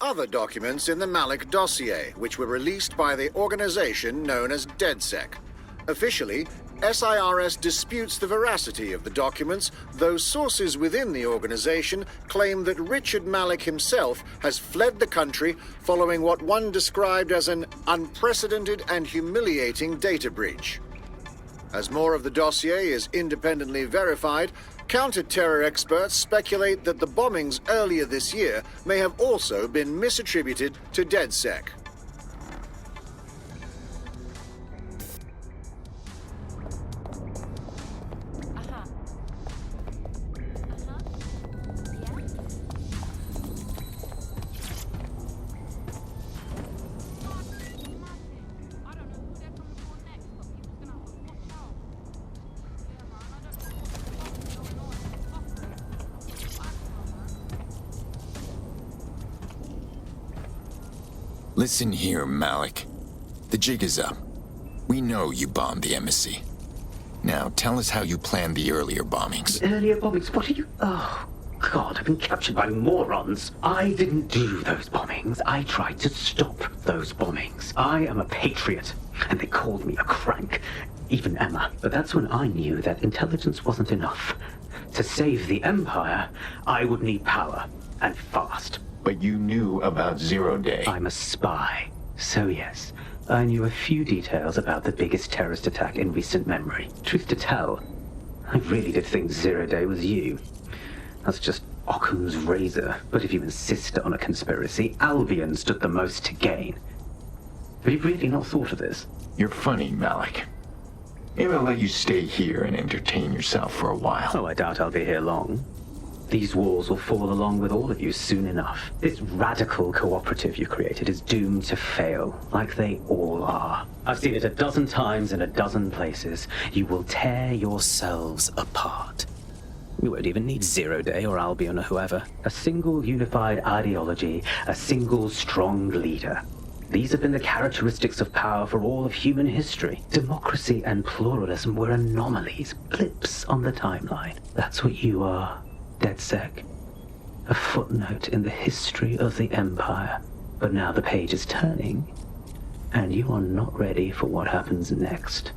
Other documents in the Malik dossier, which were released by the organization known as DedSec. Officially, SIRS disputes the veracity of the documents, though sources within the organization claim that Richard Malik himself has fled the country following what one described as an unprecedented and humiliating data breach. As more of the dossier is independently verified, counter-terror experts speculate that the bombings earlier this year may have also been misattributed to DedSec. Listen here, Malik. The jig is up. We know you bombed the embassy. Now, tell us how you planned the earlier bombings. Earlier bombings? What are you... Oh, God, I've been captured by morons. I didn't do those bombings. I tried to stop those bombings. I am a patriot, and they called me a crank. Even Emma. But that's when I knew that intelligence wasn't enough. To save the Empire, I would need power, and fast. But you knew about Zero Day. I'm a spy. So yes, I knew a few details about the biggest terrorist attack in recent memory. Truth to tell, I really did think Zero Day was you. That's just Occam's razor. But if you insist on a conspiracy, Albion stood the most to gain. Have you really not thought of this? You're funny, Malik. Maybe I'll let you stay here and entertain yourself for a while. Oh, I doubt I'll be here long. These walls will fall along with all of you soon enough. This radical cooperative you created is doomed to fail, like they all are. I've seen it a dozen times in a dozen places. You will tear yourselves apart. You won't even need Zero Day or Albion or whoever. A single unified ideology, a single strong leader. These have been the characteristics of power for all of human history. Democracy and pluralism were anomalies, blips on the timeline. That's what you are. DedSec. A footnote in the history of the Empire. But now the page is turning, And you are not ready for what happens next.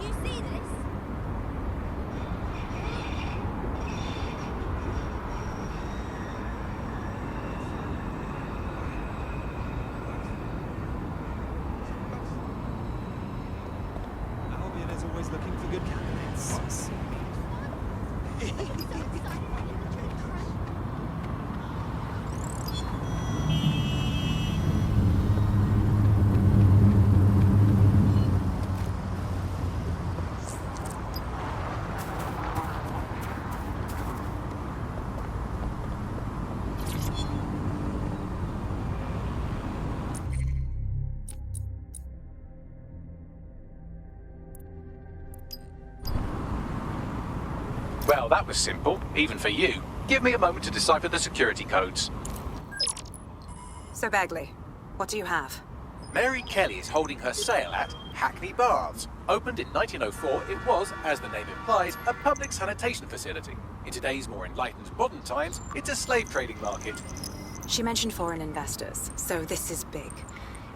You see this? Albion is always looking for good candidates. Well, that was simple, even for you. Give me a moment to decipher the security codes. So, Bagley, what do you have? Mary Kelly is holding her sale at Hackney Baths. Opened in 1904, it was, as the name implies, a public sanitation facility. In today's more enlightened modern times, it's a slave trading market. She mentioned foreign investors, so this is big.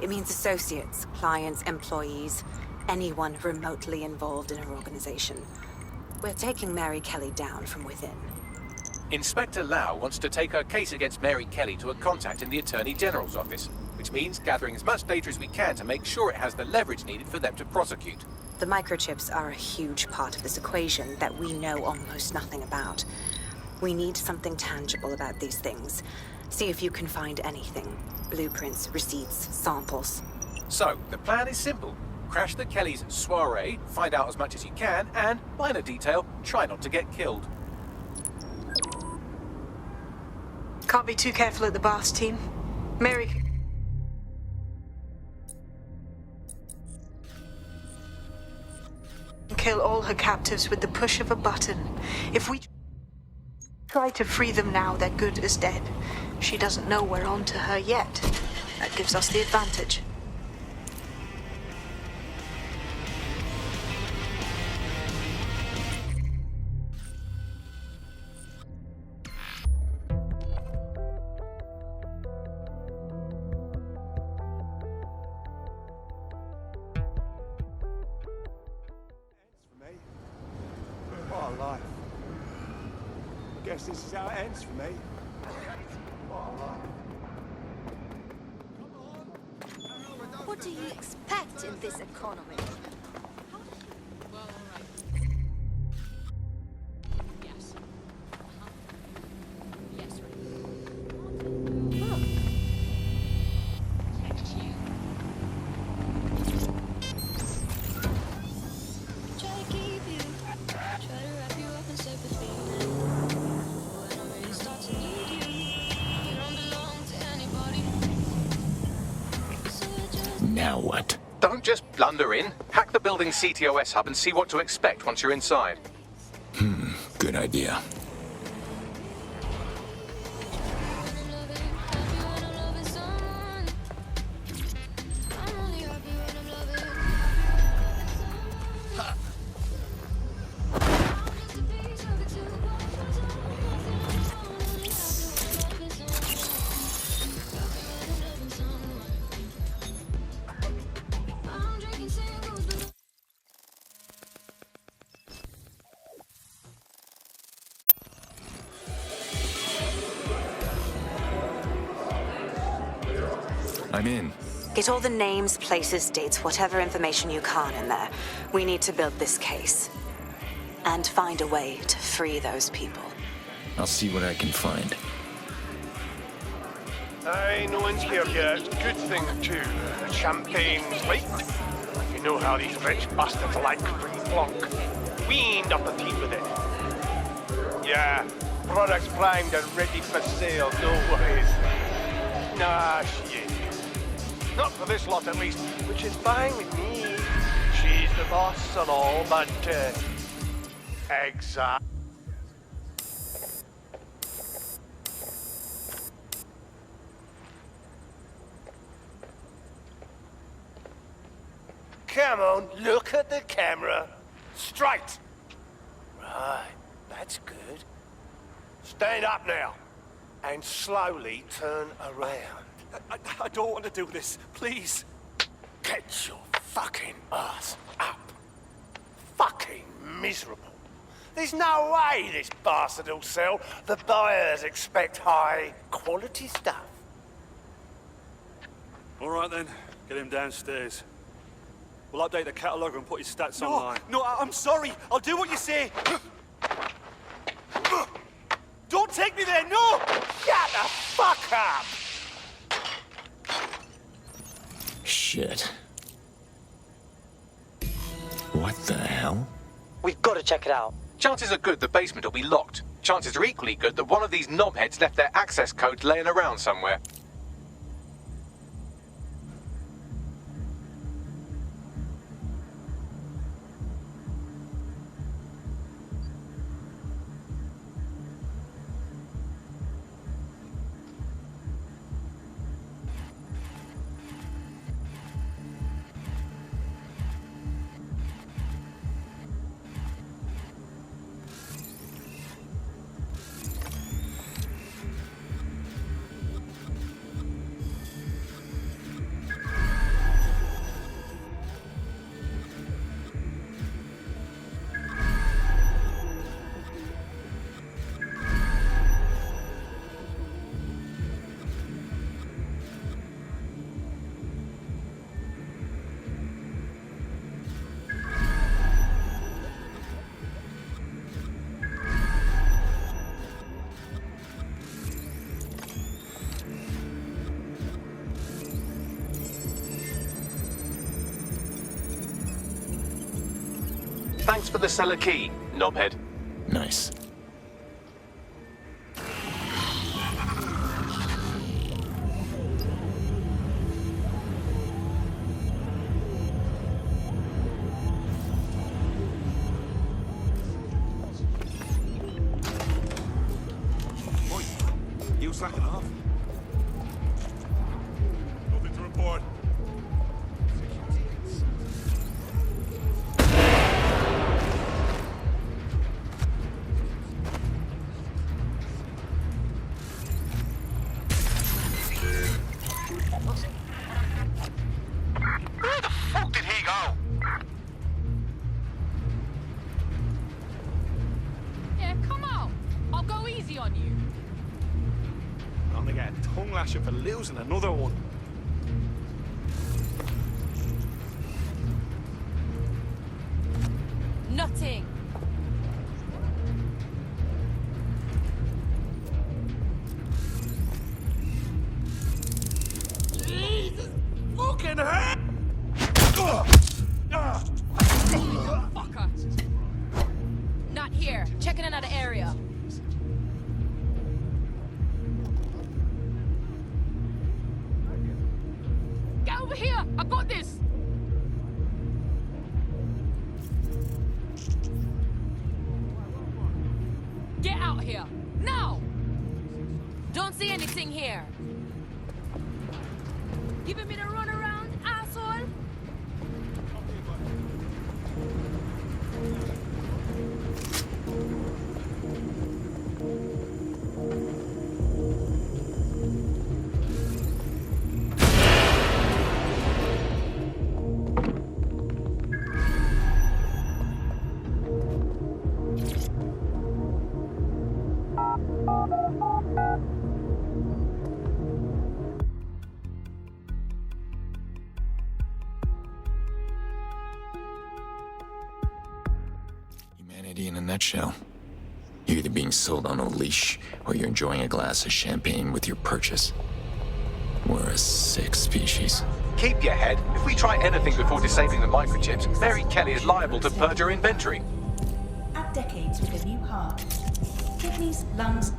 It means associates, clients, employees, anyone remotely involved in her organization. We're taking Mary Kelly down from within. Inspector Lau wants to take her case against Mary Kelly to a contact in the Attorney General's office, which means gathering as much data as we can to make sure it has the leverage needed for them to prosecute. The microchips are a huge part of this equation that we know almost nothing about. We need something tangible about these things. See if you can find anything. Blueprints, receipts, samples. So, the plan is simple. Crash the Kellys' soiree, find out as much as you can, and, minor detail, try not to get killed. Can't be too careful at the Baths team. Mary can kill all her captives with the push of a button. If we try to free them now, they're good as dead. She doesn't know we're on to her yet. That gives us the advantage. What a life. Guess this is how it ends for me. What do you expect in this economy? Now what? Don't just blunder in. Hack the building's CTOS hub and see what to expect once you're inside. Good idea. I'm in. Get all the names, places, dates, whatever information you can in there. We need to build this case. And find a way to free those people. I'll see what I can find. Aye, no one's here yet. Good thing, too. Champagne's late. You know how these rich bastards like free plonk. We ain't up a team with it. Yeah, products primed and ready for sale, no worries. Nah, she ain't. Not for this lot, at least, which is fine with me. She's the boss and all, but, exact. Come on, look at the camera. Straight. Right, that's good. Stand up now, and slowly turn around. I don't want to do this, please. Get your fucking ass up. Fucking miserable. There's no way this bastard will sell. The buyers expect high quality stuff. All right then, get him downstairs. We'll update the catalogue and put his stats online. No, I'm sorry. I'll do what you say. Don't take me there, no! Shut the fuck up! Shit. What the hell? We've got to check it out. Chances are good the basement will be locked. Chances are equally good that one of these knobheads left their access codes laying around somewhere. Thanks for the cellar key, knobhead. Nice. Oi, you slacking off? Nothing to report. Where the fuck did he go? Yeah, come on. I'll go easy on you. I'm gonna get a tongue lasher for losing another one. Nothing. Jesus fucking hell! Fucker. Not here. Checking another area. Get over here. I got this. Get out here. Now. Don't see anything here. Giving me the runaround, asshole? Society in a nutshell. You're either being sold on a leash, or you're enjoying a glass of champagne with your purchase. We're a sick species. Keep your head. If we try anything before disabling the microchips, Mary Kelly is liable to purge her inventory. Add decades with a new heart. Kidneys, lungs...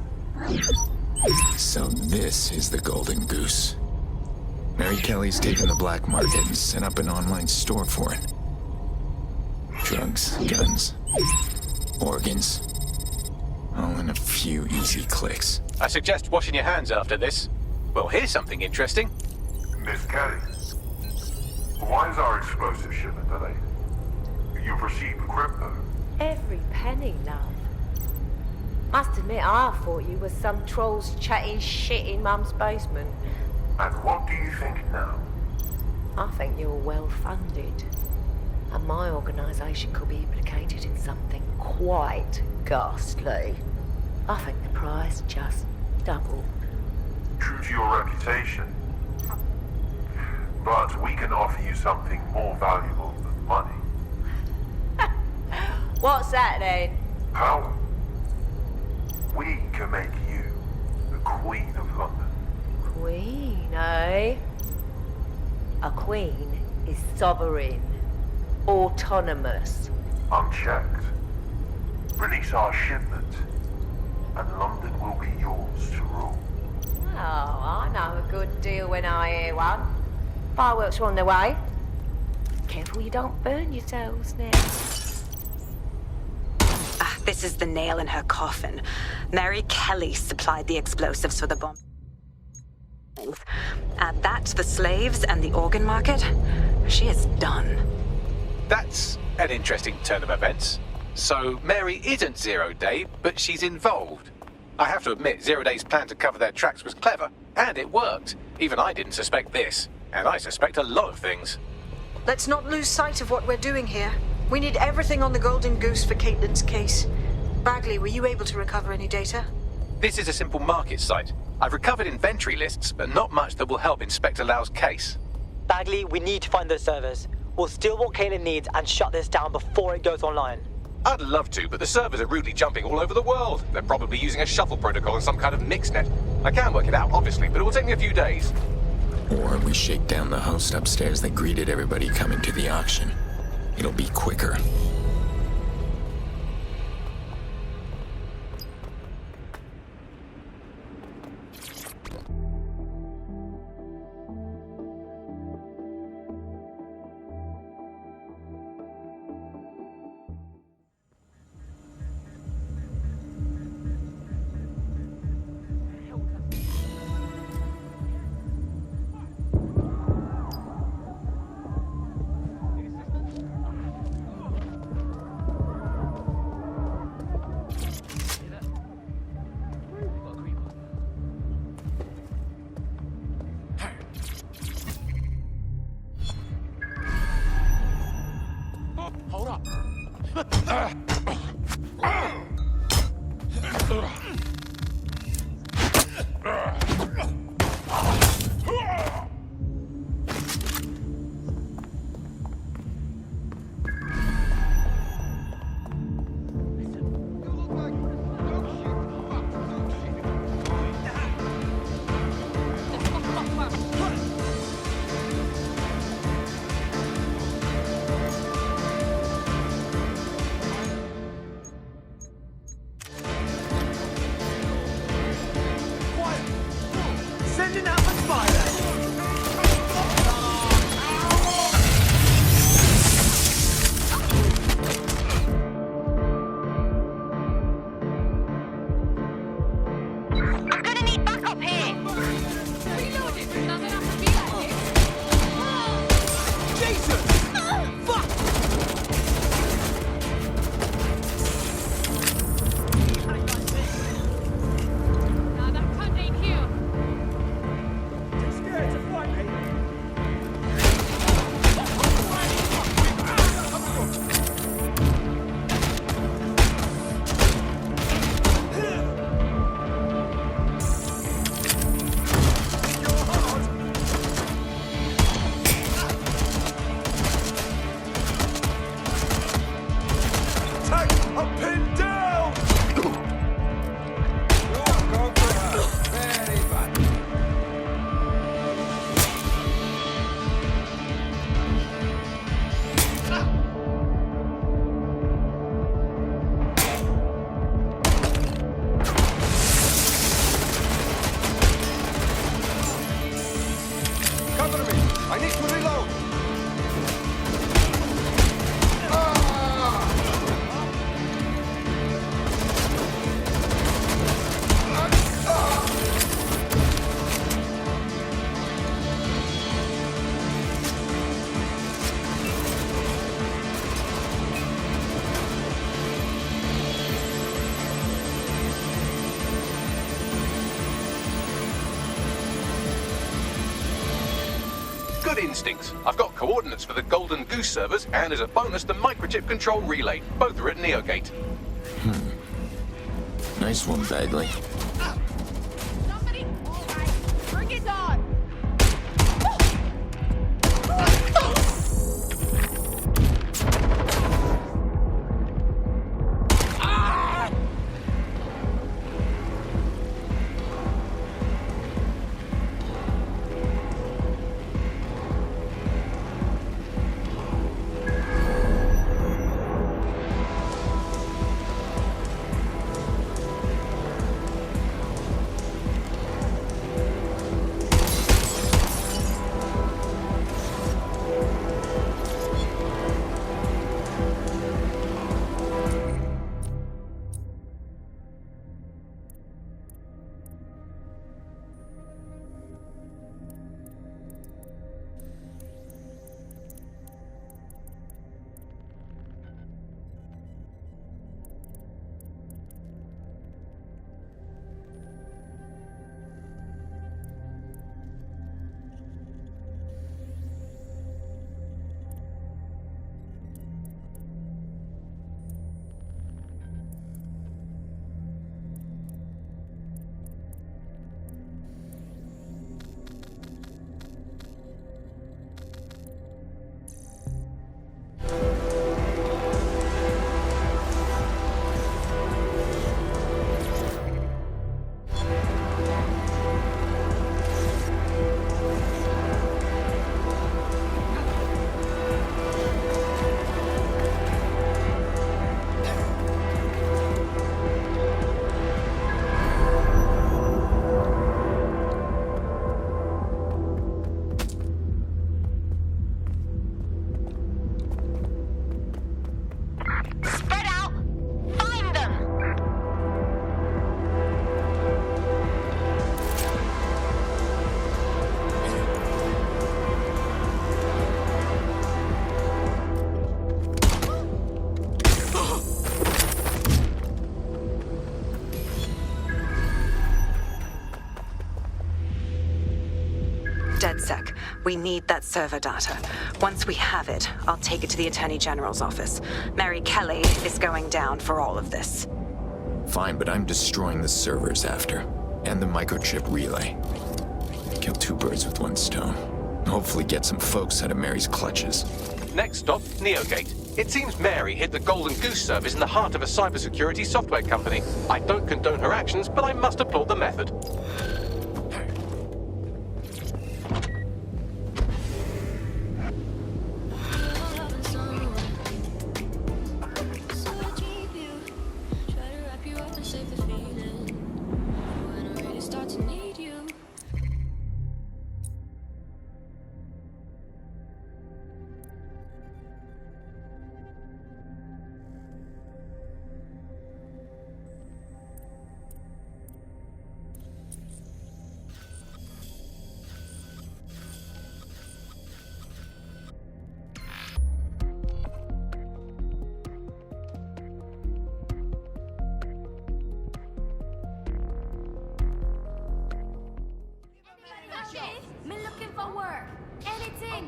So this is the Golden Goose. Mary Kelly's taken the black market and set up an online store for it. Drugs, guns, organs. All in a few easy clicks. I suggest washing your hands after this. Well, here's something interesting. Miss Kelly, why is our explosive shipment delayed? You've received crypto. Every penny, love. Must admit, I thought you were some trolls chatting shit in Mum's basement. And what do you think now? I think you're well funded. And my organisation could be implicated in something quite ghastly. I think the price just doubled. True to your reputation. But we can offer you something more valuable than money. What's that then? Power. We can make you the Queen of London. Queen, eh? A queen is sovereign, autonomous. Unchecked. Release our shipment, and London will be yours to rule. Oh, I know a good deal when I hear one. Fireworks are on their way. Careful you don't burn yourselves now. This is the nail in her coffin. Mary Kelly supplied the explosives for the bomb. Add that to the slaves and the organ market, she is done. That's an interesting turn of events. So Mary isn't Zero Day, but she's involved. I have to admit, Zero Day's plan to cover their tracks was clever, and it worked. Even I didn't suspect this, and I suspect a lot of things. Let's not lose sight of what we're doing here. We need everything on the Golden Goose for Caitlin's case. Bagley, were you able to recover any data? This is a simple market site. I've recovered inventory lists, but not much that will help Inspector Lau's case. Bagley, we need to find those servers. We'll steal what Caitlin needs and shut this down before it goes online. I'd love to, but the servers are rudely jumping all over the world. They're probably using a shuffle protocol and some kind of mixnet. I can work it out, obviously, but it will take me a few days. Or we shake down the host upstairs that greeted everybody coming to the auction. It'll be quicker. Hold up. Good instincts. I've got coordinates for the Golden Goose servers, and as a bonus, the microchip control relay. Both are at Neogate. Nice one, Bagley. Somebody? All right, bring it on! DedSec, we need that server data. Once we have it, I'll take it to the Attorney General's office. Mary Kelly is going down for all of this. Fine, but I'm destroying the servers after. And the microchip relay. Kill two birds with one stone. Hopefully get some folks out of Mary's clutches. Next stop, Neogate. It seems Mary hid the Golden Goose service in the heart of a cybersecurity software company. I don't condone her actions, but I must applaud the method. Me looking for work. Anything.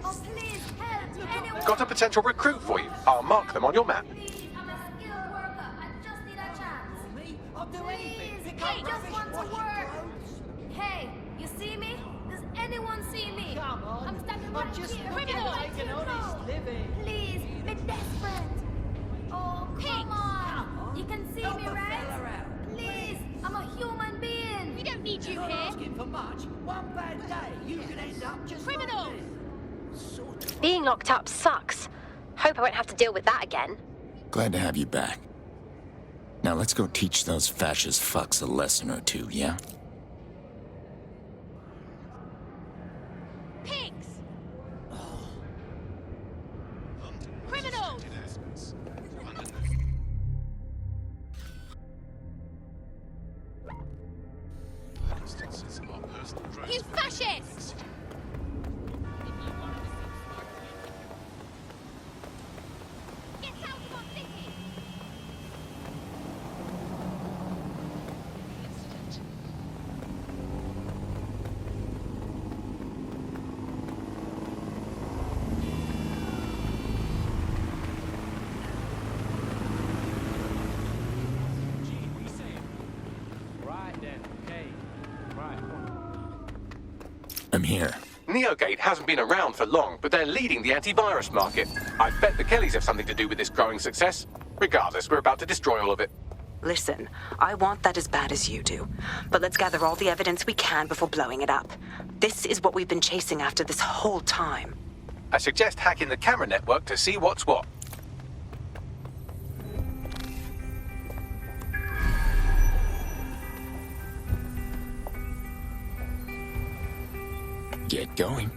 Oh, please help. Anyone. Got a potential recruit for you. I'll mark them on your map. I'm a skilled worker. I just need a chance. Me? I'll do anything. Hey, just want to work. Hey, you see me? Does anyone see me? Come on. I'm standing right here. Criminal. Making honest living. Please, be desperate. Oh, come on. You can see me, right? Please, I'm a human being. We don't need you You're here. asking for much. One bad day, you can end up just Criminal. Being locked up sucks. Hope I won't have to deal with that again. Glad to have you back. Now let's go teach those fascist fucks a lesson or two, yeah? Pigs. Criminals. You fascists! Get out of our city! I'm here. Neogate hasn't been around for long, but they're leading the antivirus market. I bet the Kellys have something to do with this growing success. Regardless, we're about to destroy all of it. Listen, I want that as bad as you do. But let's gather all the evidence we can before blowing it up. This is what we've been chasing after this whole time. I suggest hacking the camera network to see what's what. Get going.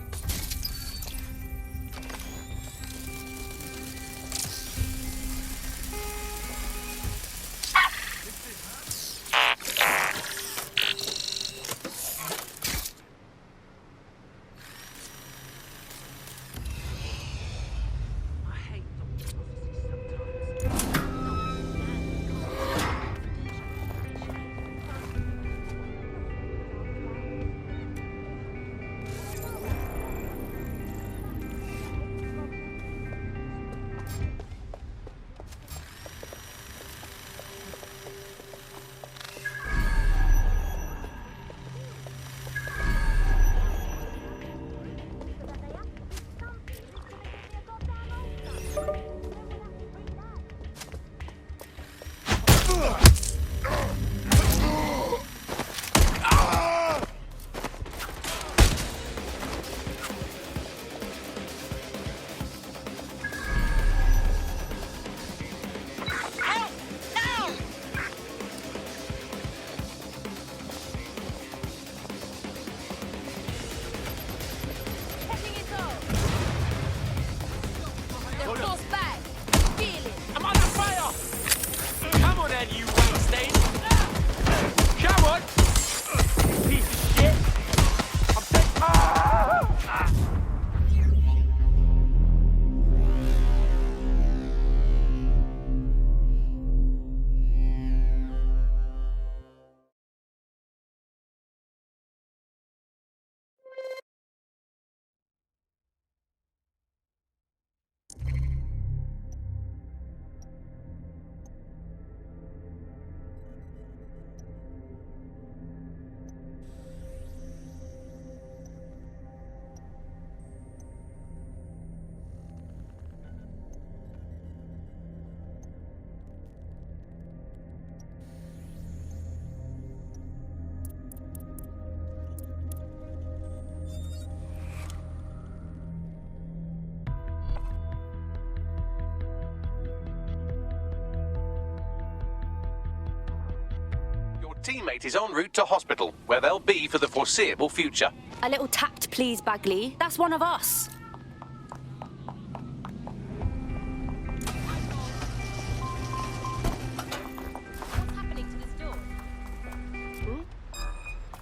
Teammate is en route to hospital, where they'll be for the foreseeable future. A little tact, please, Bagley. That's one of us. What's happening to this door?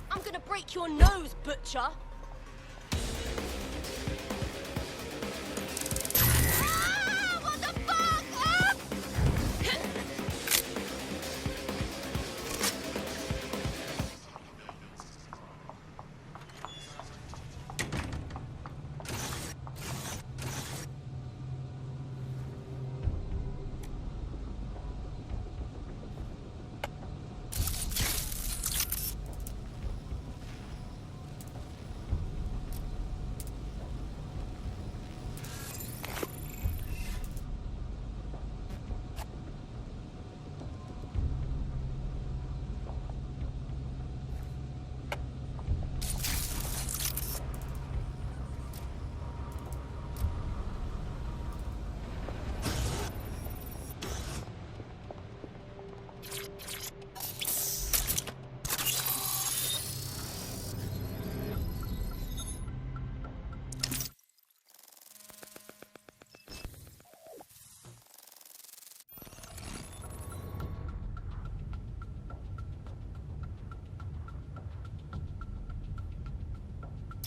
I'm gonna break your nose, butcher.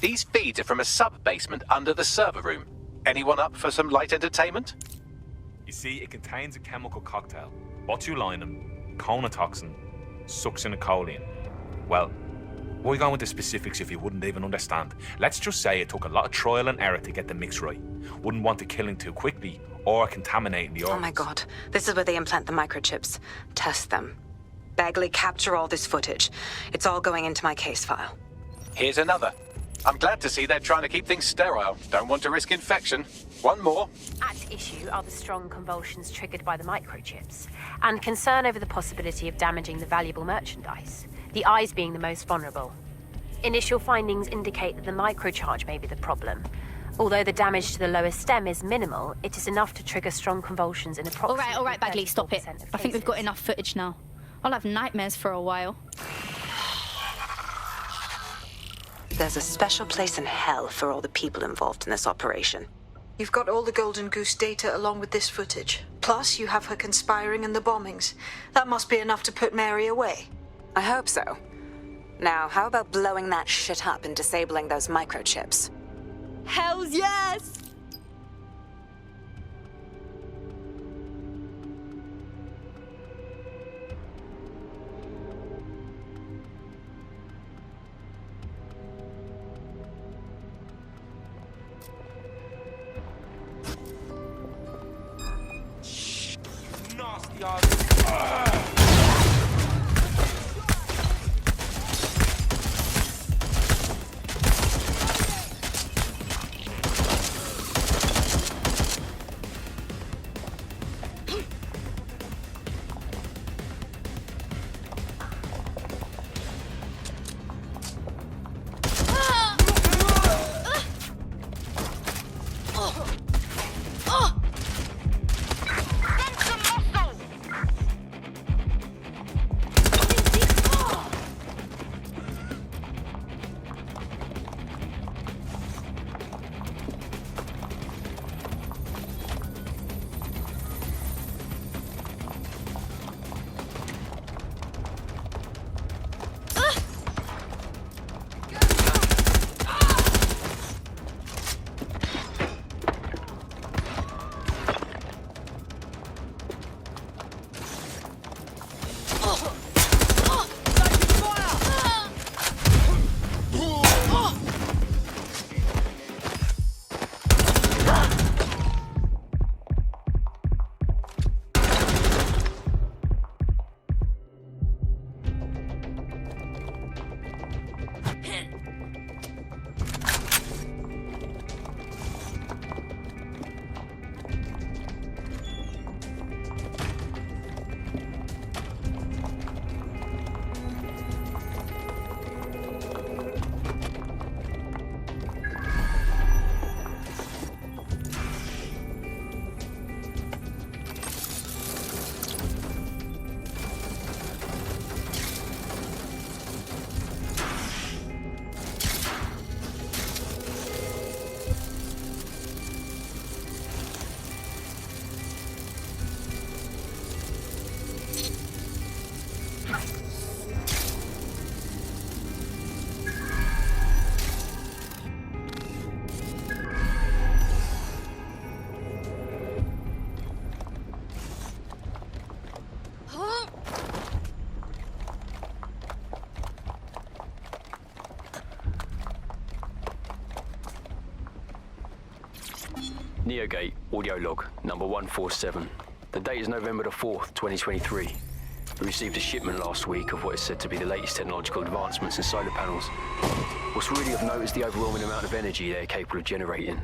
These feeds are from a sub-basement under the server room. Anyone up for some light entertainment? You see, it contains a chemical cocktail. Botulinum, conotoxin, succinylcholine. Well, why go into specifics if you wouldn't even understand? Let's just say it took a lot of trial and error to get the mix right. Wouldn't want to kill him too quickly or contaminating the organs. Oh my god, this is where they implant the microchips. Test them. Bagley, capture all this footage. It's all going into my case file. Here's another. I'm glad to see they're trying to keep things sterile. Don't want to risk infection. One more. At issue are the strong convulsions triggered by the microchips, and concern over the possibility of damaging the valuable merchandise, the eyes being the most vulnerable. Initial findings indicate that the microcharge may be the problem. Although the damage to the lower stem is minimal, it is enough to trigger strong convulsions in approximately All right, Bagley, stop it. 34% of I think we've got cases. enough footage now. I'll have nightmares for a while. There's a special place in hell for all the people involved in this operation. You've got all the Golden Goose data along with this footage. Plus, you have her conspiring and the bombings. That must be enough to put Mary away. I hope so. Now, how about blowing that shit up and disabling those microchips? Hells yes! Nasty ass. Neogate, audio log, number 147. The date is November the 4th, 2023. We received a shipment last week of what is said to be the latest technological advancements in solar panels. What's really of note is the overwhelming amount of energy they are capable of generating.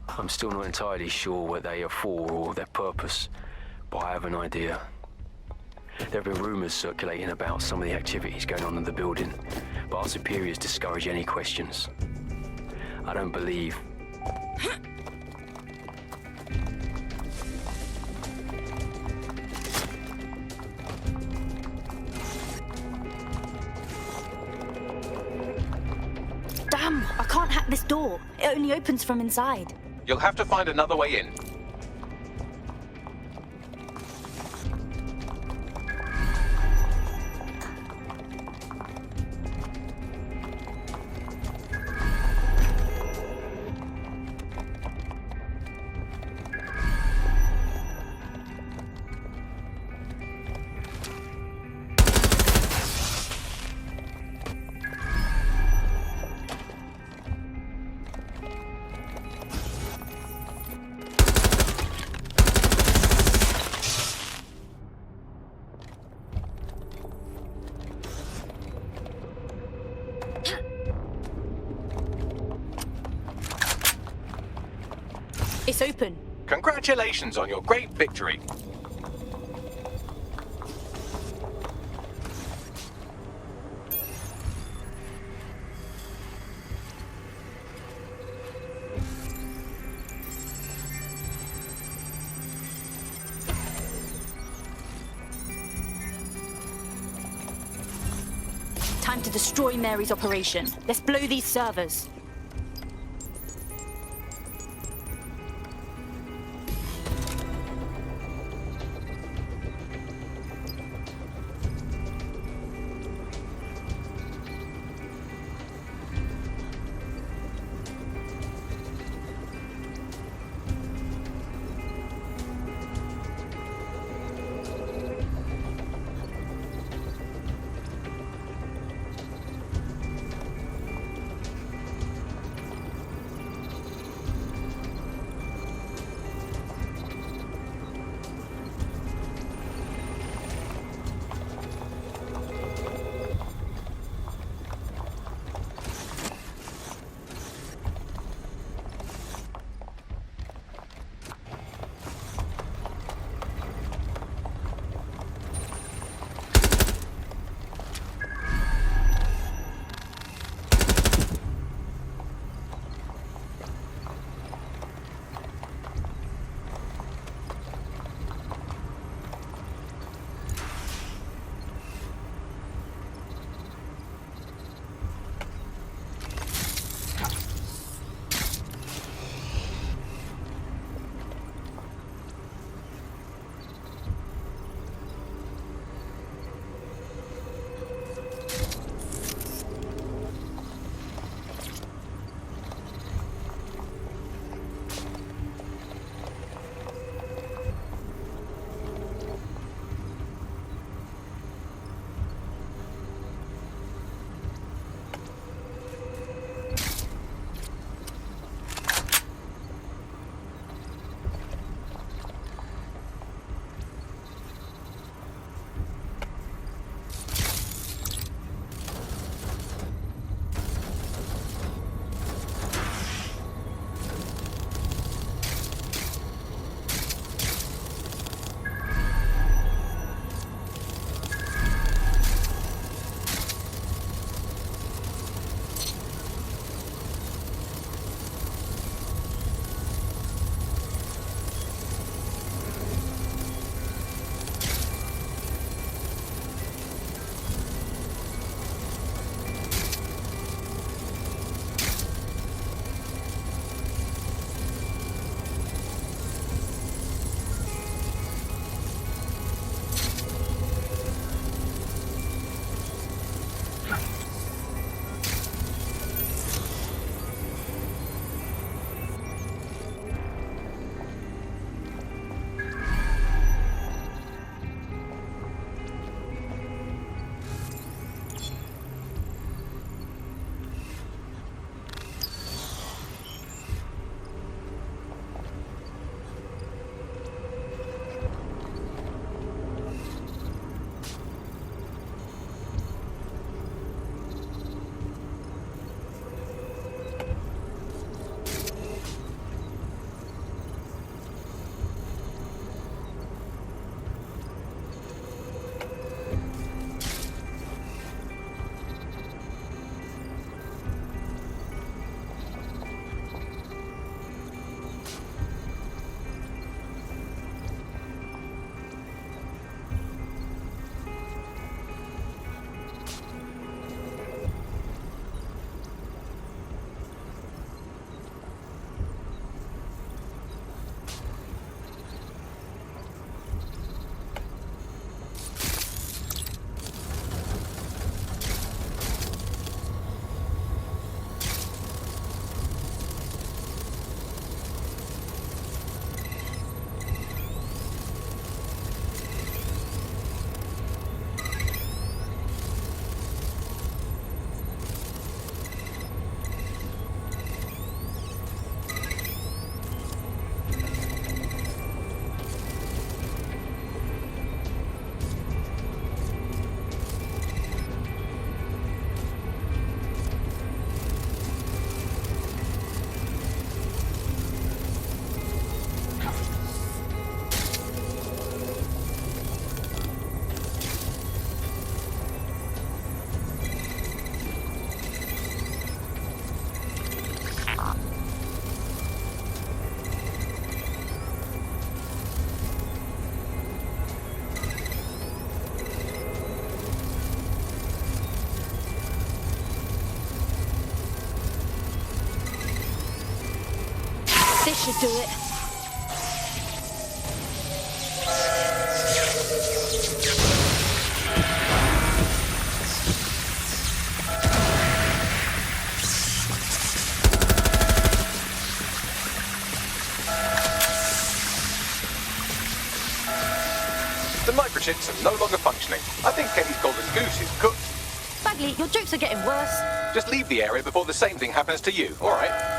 I'm still not entirely sure what they are for or their purpose, but I have an idea. There have been rumors circulating about some of the activities going on in the building, but our superiors discourage any questions. I don't believe... Damn, I can't hack this door. It only opens from inside. You'll have to find another way in. this open. Congratulations on your great victory. Time to destroy Mary's operation. Let's blow these servers. should do it. The microchips are no longer functioning. I think Kenny's golden goose is cooked. Bagley, your jokes are getting worse. Just leave the area before the same thing happens to you, all right?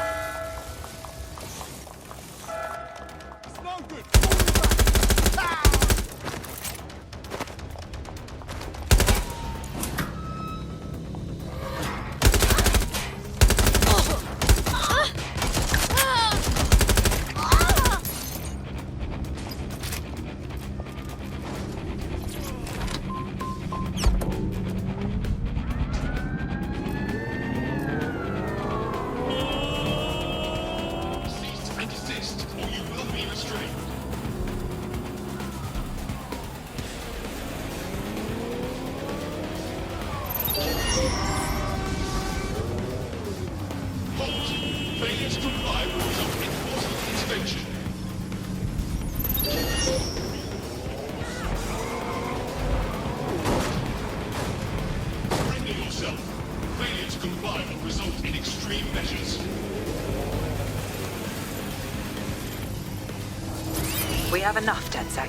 We have enough, DedSec.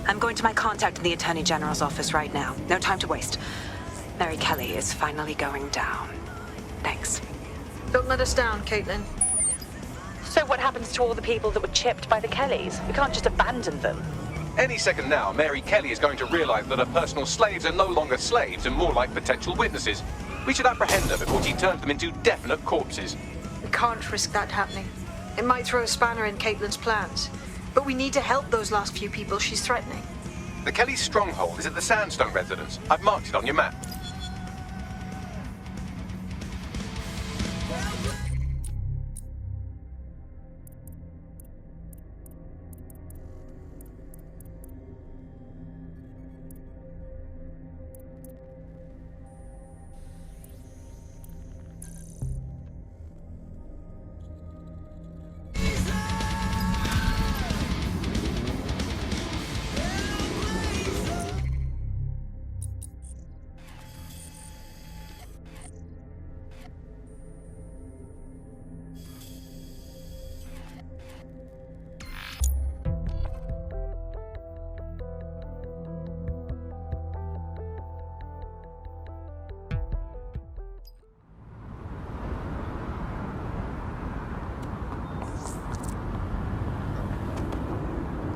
I'm going to my contact in the Attorney General's office right now. No time to waste. Mary Kelly is finally going down. Thanks. Don't let us down, Caitlin. So what happens to all the people that were chipped by the Kellys? We can't just abandon them. Any second now, Mary Kelly is going to realize that her personal slaves are no longer slaves and more like potential witnesses. We should apprehend her before she turns them into definite corpses. We can't risk that happening. It might throw a spanner in Caitlin's plans. But we need to help those last few people she's threatening. The Kelly stronghold is at the Sandstone residence. I've marked it on your map.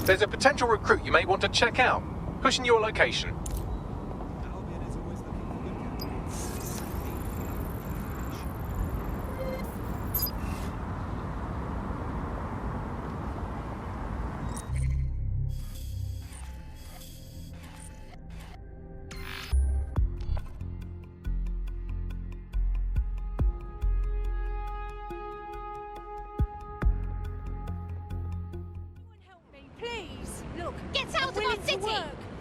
There's a potential recruit you may want to check out. Pushing your location. Please, look. Get out of our city!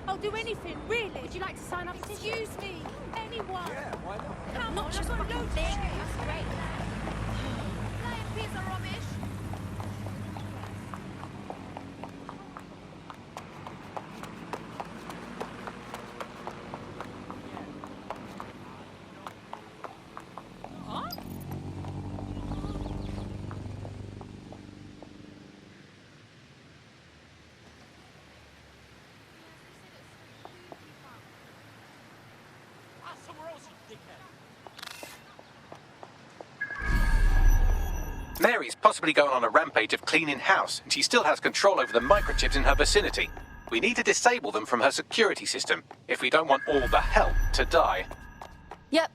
I'll do anything, really. Would you like to sign up? Excuse me, anyone. Yeah, why not? Come on, just got loads of things. That's great. Flying piece of rubbish. Mary's possibly going on a rampage of cleaning house, and she still has control over the microchips in her vicinity. We need to disable them from her security system, if we don't want all the help to die. Yep.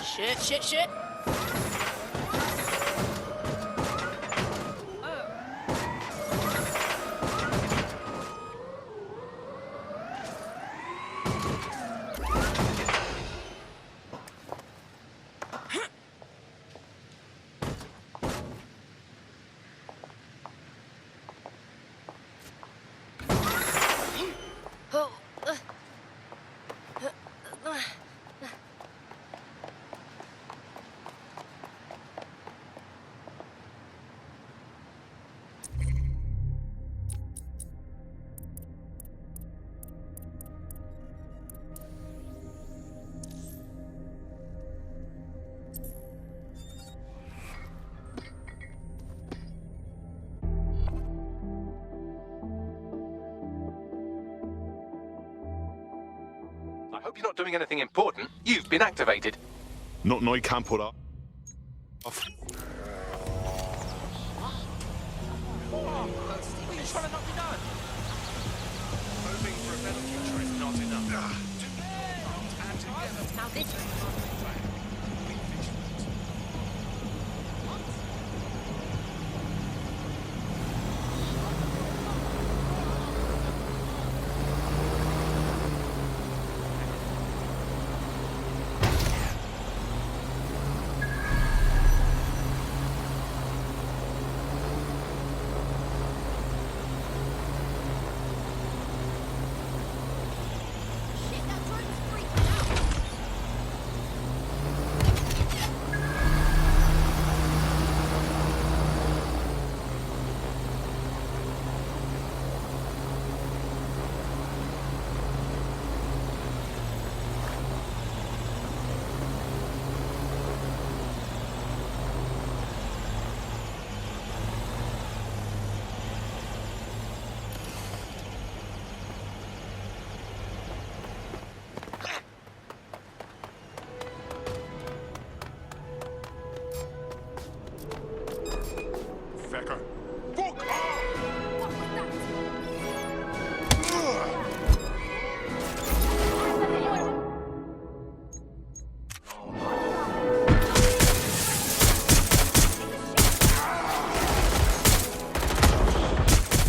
Shit, shit, shit. I hope you're not doing anything important. You've been activated. Nothing I can't put up. What are you trying to knock me down? Hoping for a better future is not enough. Now this Fecker. Fuck off! What was that?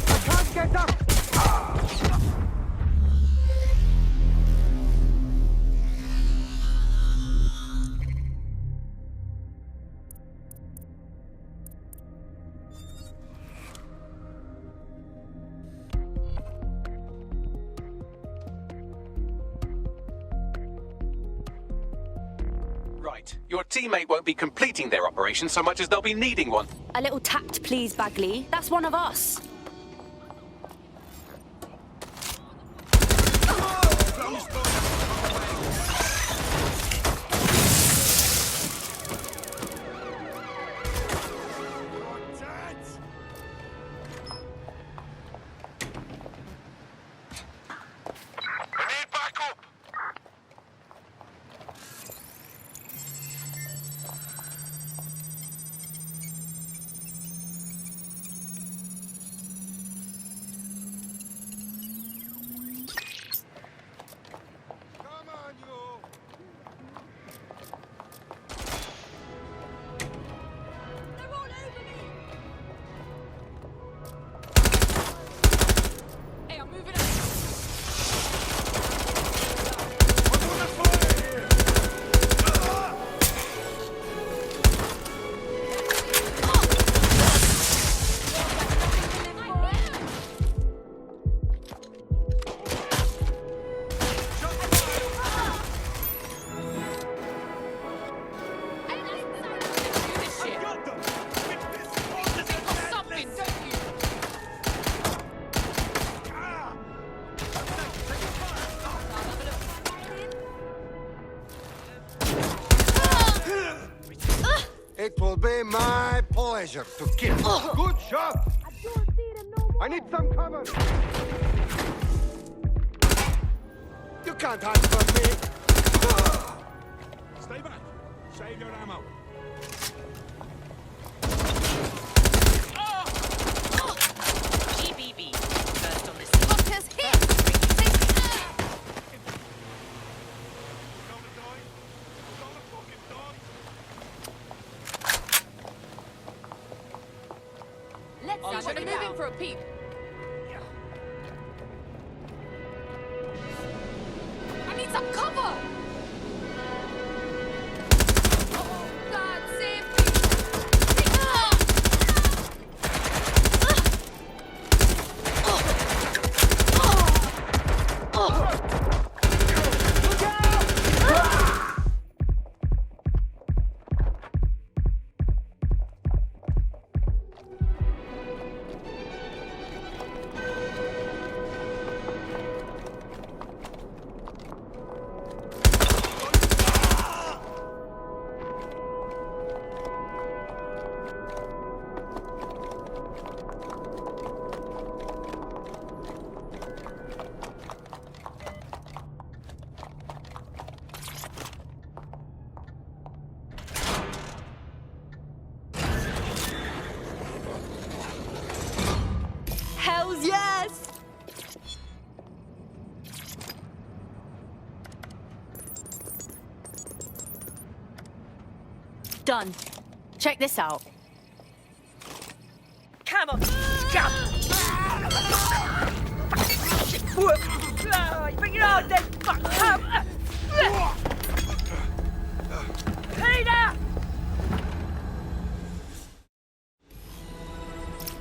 I can't get up! Right. Your teammate won't be completing their operation so much as they'll be needing one. A little tact, please, Bagley. That's one of us. It will be my pleasure to kill. Good shot! I need some cover! You can't hide from me! Stay back. Save your ammo. GBB. First on the scene. Fuckers hit! Moving for a peep. I need some cover! Oh, God, save me! Hells yes! Done. Check this out. Come on! Come! Work! Bring it on then! Fuck! Come! Peter!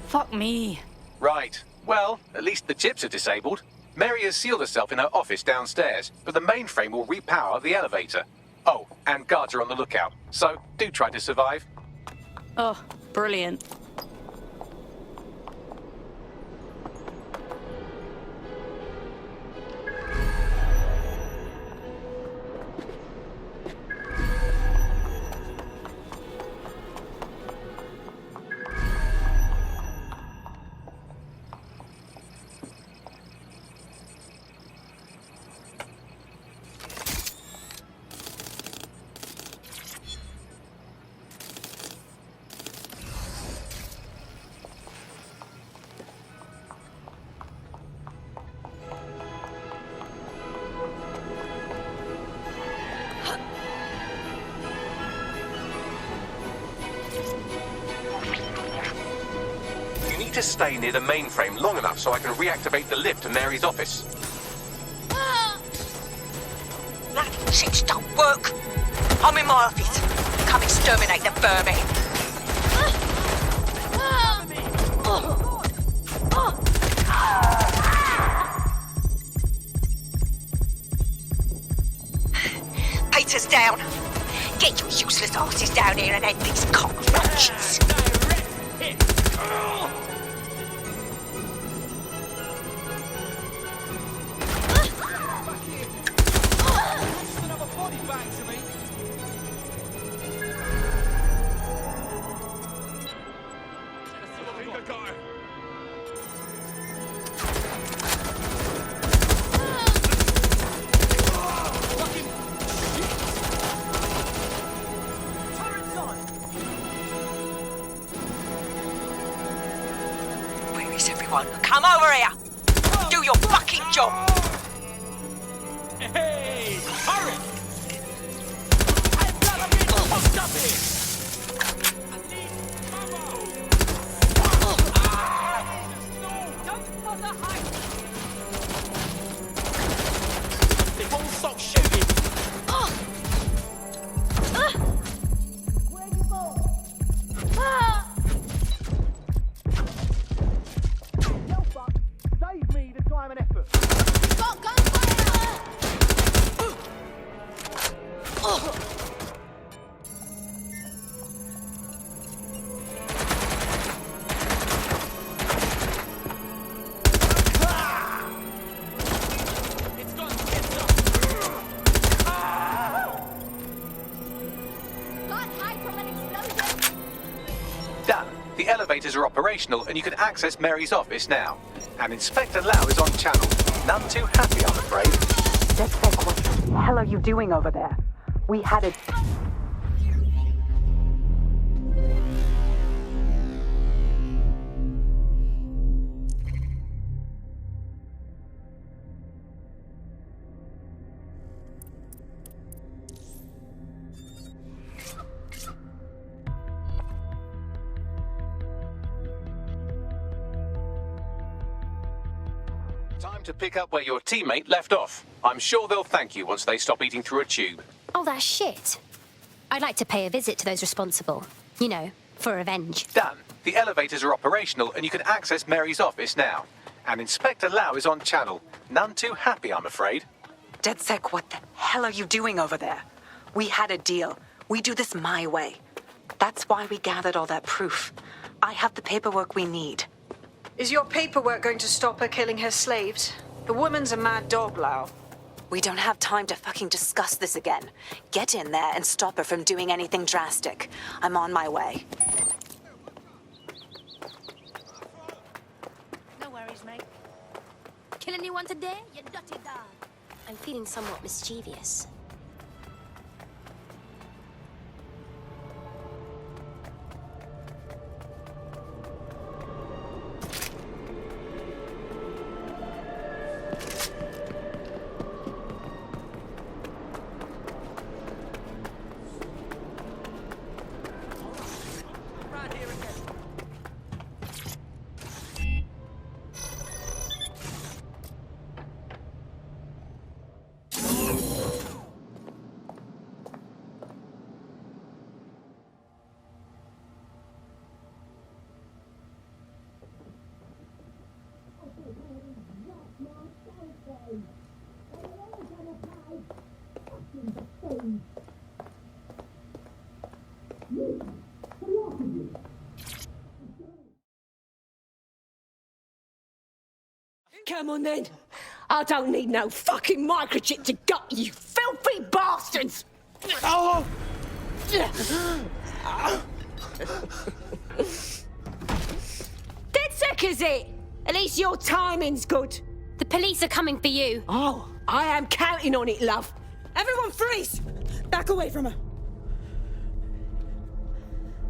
Fuck me. Right. Well, at least the chips are disabled. Mary has sealed herself in her office downstairs, but the mainframe will repower the elevator. Oh, and guards are on the lookout, so do try to survive. Oh, brilliant. You need to stay near the mainframe long enough so I can reactivate the lift to Mary's office. Bloody shit don't work. I'm in my office. Come exterminate the vermin. Peter's down. Get your useless asses down here and end these cockroaches. Where is everyone? Come over here! Do your fucking job! Hey! Hurry! I've got a bit fucked up here! They won't stop shooting! Where you going? No fuck! Save me the time and effort! Got gunfire! Can't hide from an explosion! Done. The elevators are operational and you can access Mary's office now. And Inspector Lau is on channel. None too happy, I'm afraid. DedSec, what the hell are you doing over there? We had it. to pick up where your teammate left off. I'm sure they'll thank you once they stop eating through a tube. Oh, that's shit. I'd like to pay a visit to those responsible. You know, for revenge. Done. The elevators are operational and you can access Mary's office now. And Inspector Lau is on channel. None too happy, I'm afraid. DedSec, what the hell are you doing over there? We had a deal. We do this my way. That's why we gathered all that proof. I have the paperwork we need. Is your paperwork going to stop her killing her slaves? The woman's a mad dog, Lau. We don't have time to fucking discuss this again. Get in there and stop her from doing anything drastic. I'm on my way. No worries, mate. Kill anyone today, you dirty dog? I'm feeling somewhat mischievous. Come on then. I don't need no fucking microchip to gut you filthy bastards! Oh! DedSec, is it? At least your timing's good. The police are coming for you. Oh, I am counting on it, love. Everyone freeze! Back away from her.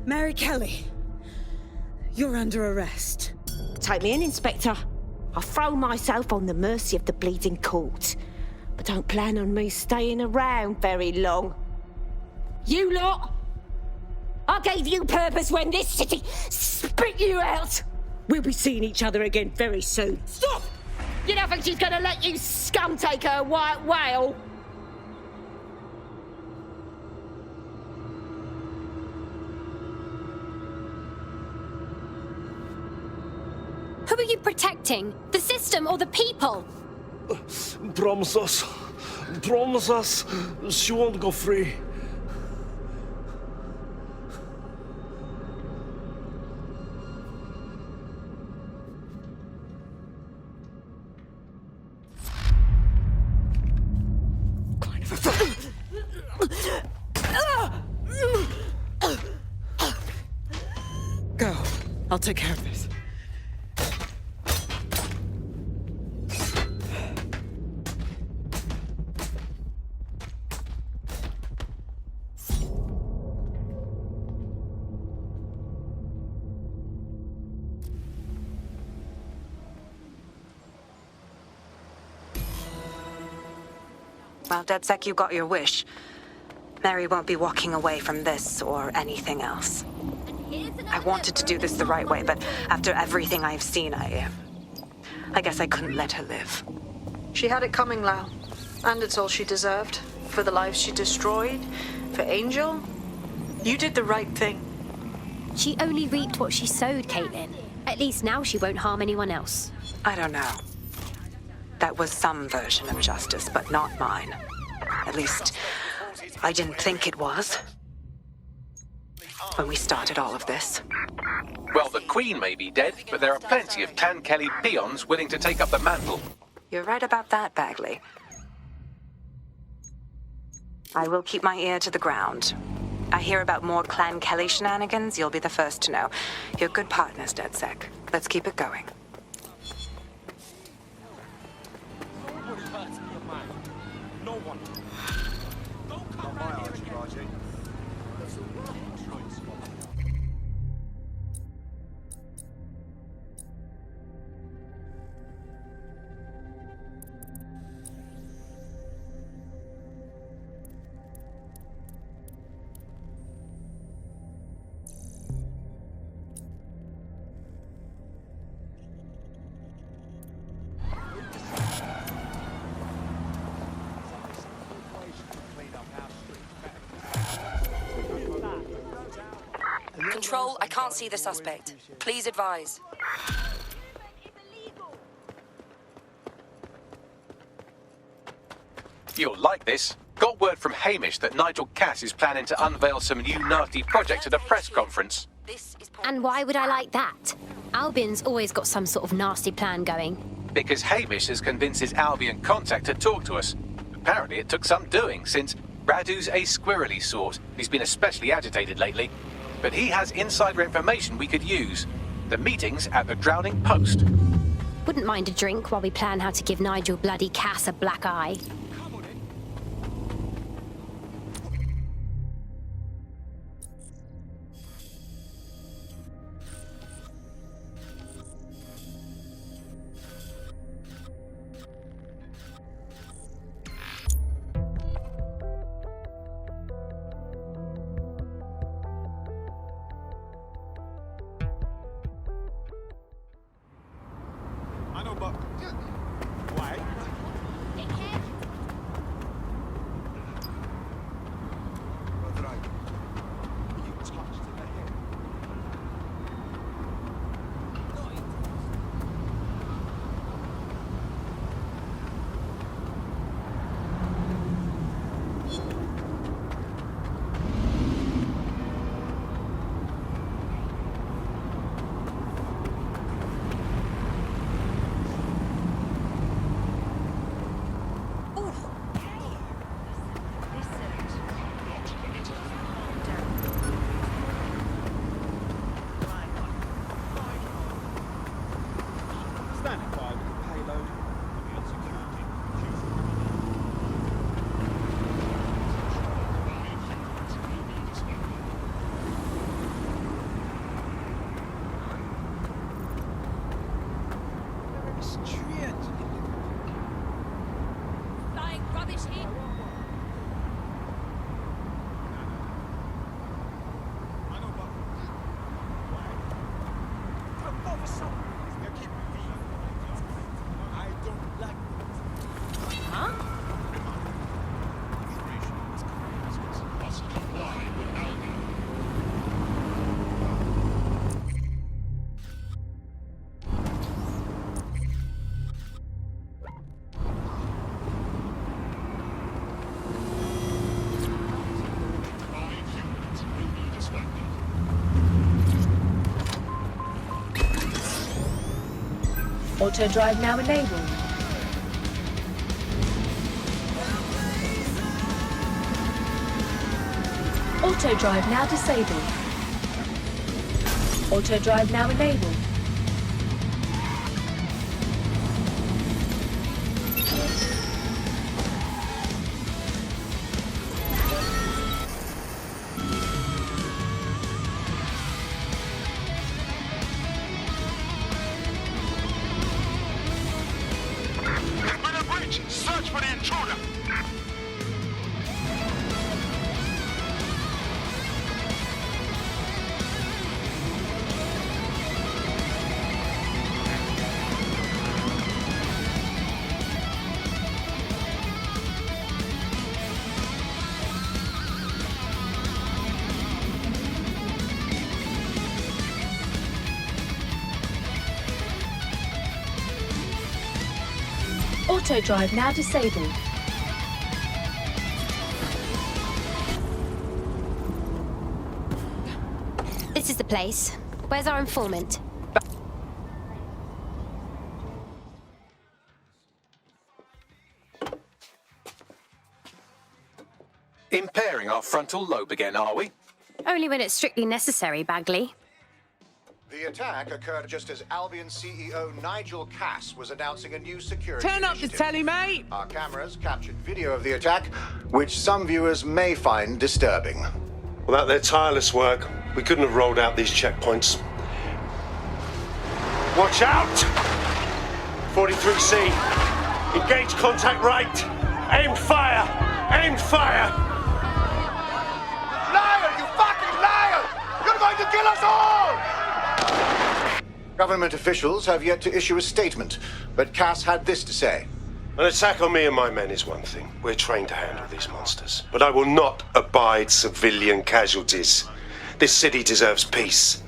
Mary Kelly, you're under arrest. Take me in, Inspector. I'll throw myself on the mercy of the bleeding court. But don't plan on me staying around very long. You lot! I gave you purpose when this city spit you out! We'll be seeing each other again very soon. Stop! You don't think she's gonna let you scum take her white whale? Who are you protecting? The system or the people? Promise us. Promise us she won't go free. Go. I'll take care of this. Well, DedSec, you got your wish. Mary won't be walking away from this or anything else. I wanted to do this the right way, but after everything I've seen, I guess I couldn't let her live. She had it coming, Lau. And it's all she deserved. For the lives she destroyed, for Angel. You did the right thing. She only reaped what she sowed, Caitlin. At least now she won't harm anyone else. I don't know. That was some version of justice, but not mine. At least, I didn't think it was. When we started all of this. Well, the Queen may be dead, but there are plenty of Clan Kelly peons willing to take up the mantle. You're right about that, Bagley. I will keep my ear to the ground. I hear about more Clan Kelly shenanigans, you'll be the first to know. You're good partners, DedSec. Let's keep it going. No one. Not my archie. Control, I can't see the suspect. Please advise. You'll like this. Got word from Hamish that Nigel Cass is planning to unveil some new nasty project at a press conference. And why would I like that? Albion's always got some sort of nasty plan going. Because Hamish has convinced his Albion contact to talk to us. Apparently it took some doing, since Radu's a squirrely sort. He's been especially agitated lately. But he has insider information we could use. The meeting's at the Drowning Post. Wouldn't mind a drink while we plan how to give Nigel bloody Cass a black eye. Auto drive now enabled. Auto drive now disabled. Auto drive now enabled. Search for the intruder! Auto drive now disabled. This is the place. Where's our informant? Impairing our frontal lobe again, are we? Only when it's strictly necessary, Bagley. The attack occurred just as Albion CEO Nigel Cass was announcing a new security Turn up the initiative. telly, mate! Our cameras captured video of the attack, which some viewers may find disturbing. Without their tireless work, we couldn't have rolled out these checkpoints. Watch out! 43C. Engage contact right. Aim fire! Aim fire! Liar, you fucking liar! You're going to kill us all! Government officials have yet to issue a statement, but Cass had this to say. An attack on me and my men is one thing. We're trained to handle these monsters. But I will not abide civilian casualties. This city deserves peace.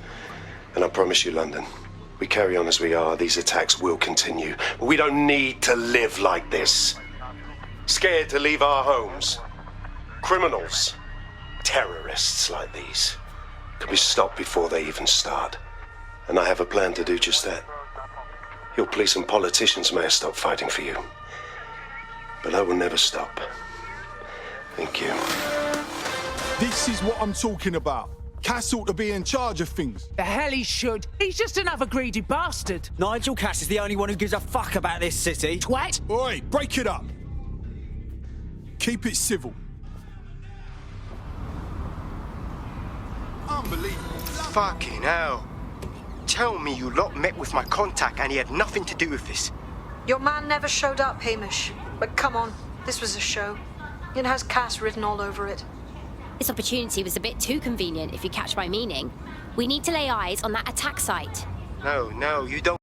And I promise you, London, we carry on as we are, these attacks will continue. We don't need to live like this. Scared to leave our homes. Criminals, terrorists like these, can be stopped before they even start. And I have a plan to do just that. Your police and politicians may have stopped fighting for you. But I will never stop. Thank you. This is what I'm talking about. Cass ought to be in charge of things. The hell he should. He's just another greedy bastard. Nigel Cass is the only one who gives a fuck about this city. Twat! Oi, break it up. Keep it civil. Unbelievable. Fucking hell. Tell me you lot met with my contact and he had nothing to do with this. Your man never showed up, Hamish. But come on, this was a show. It has Cass written all over it. This opportunity was a bit too convenient, if you catch my meaning. We need to lay eyes on that attack site. No, you don't.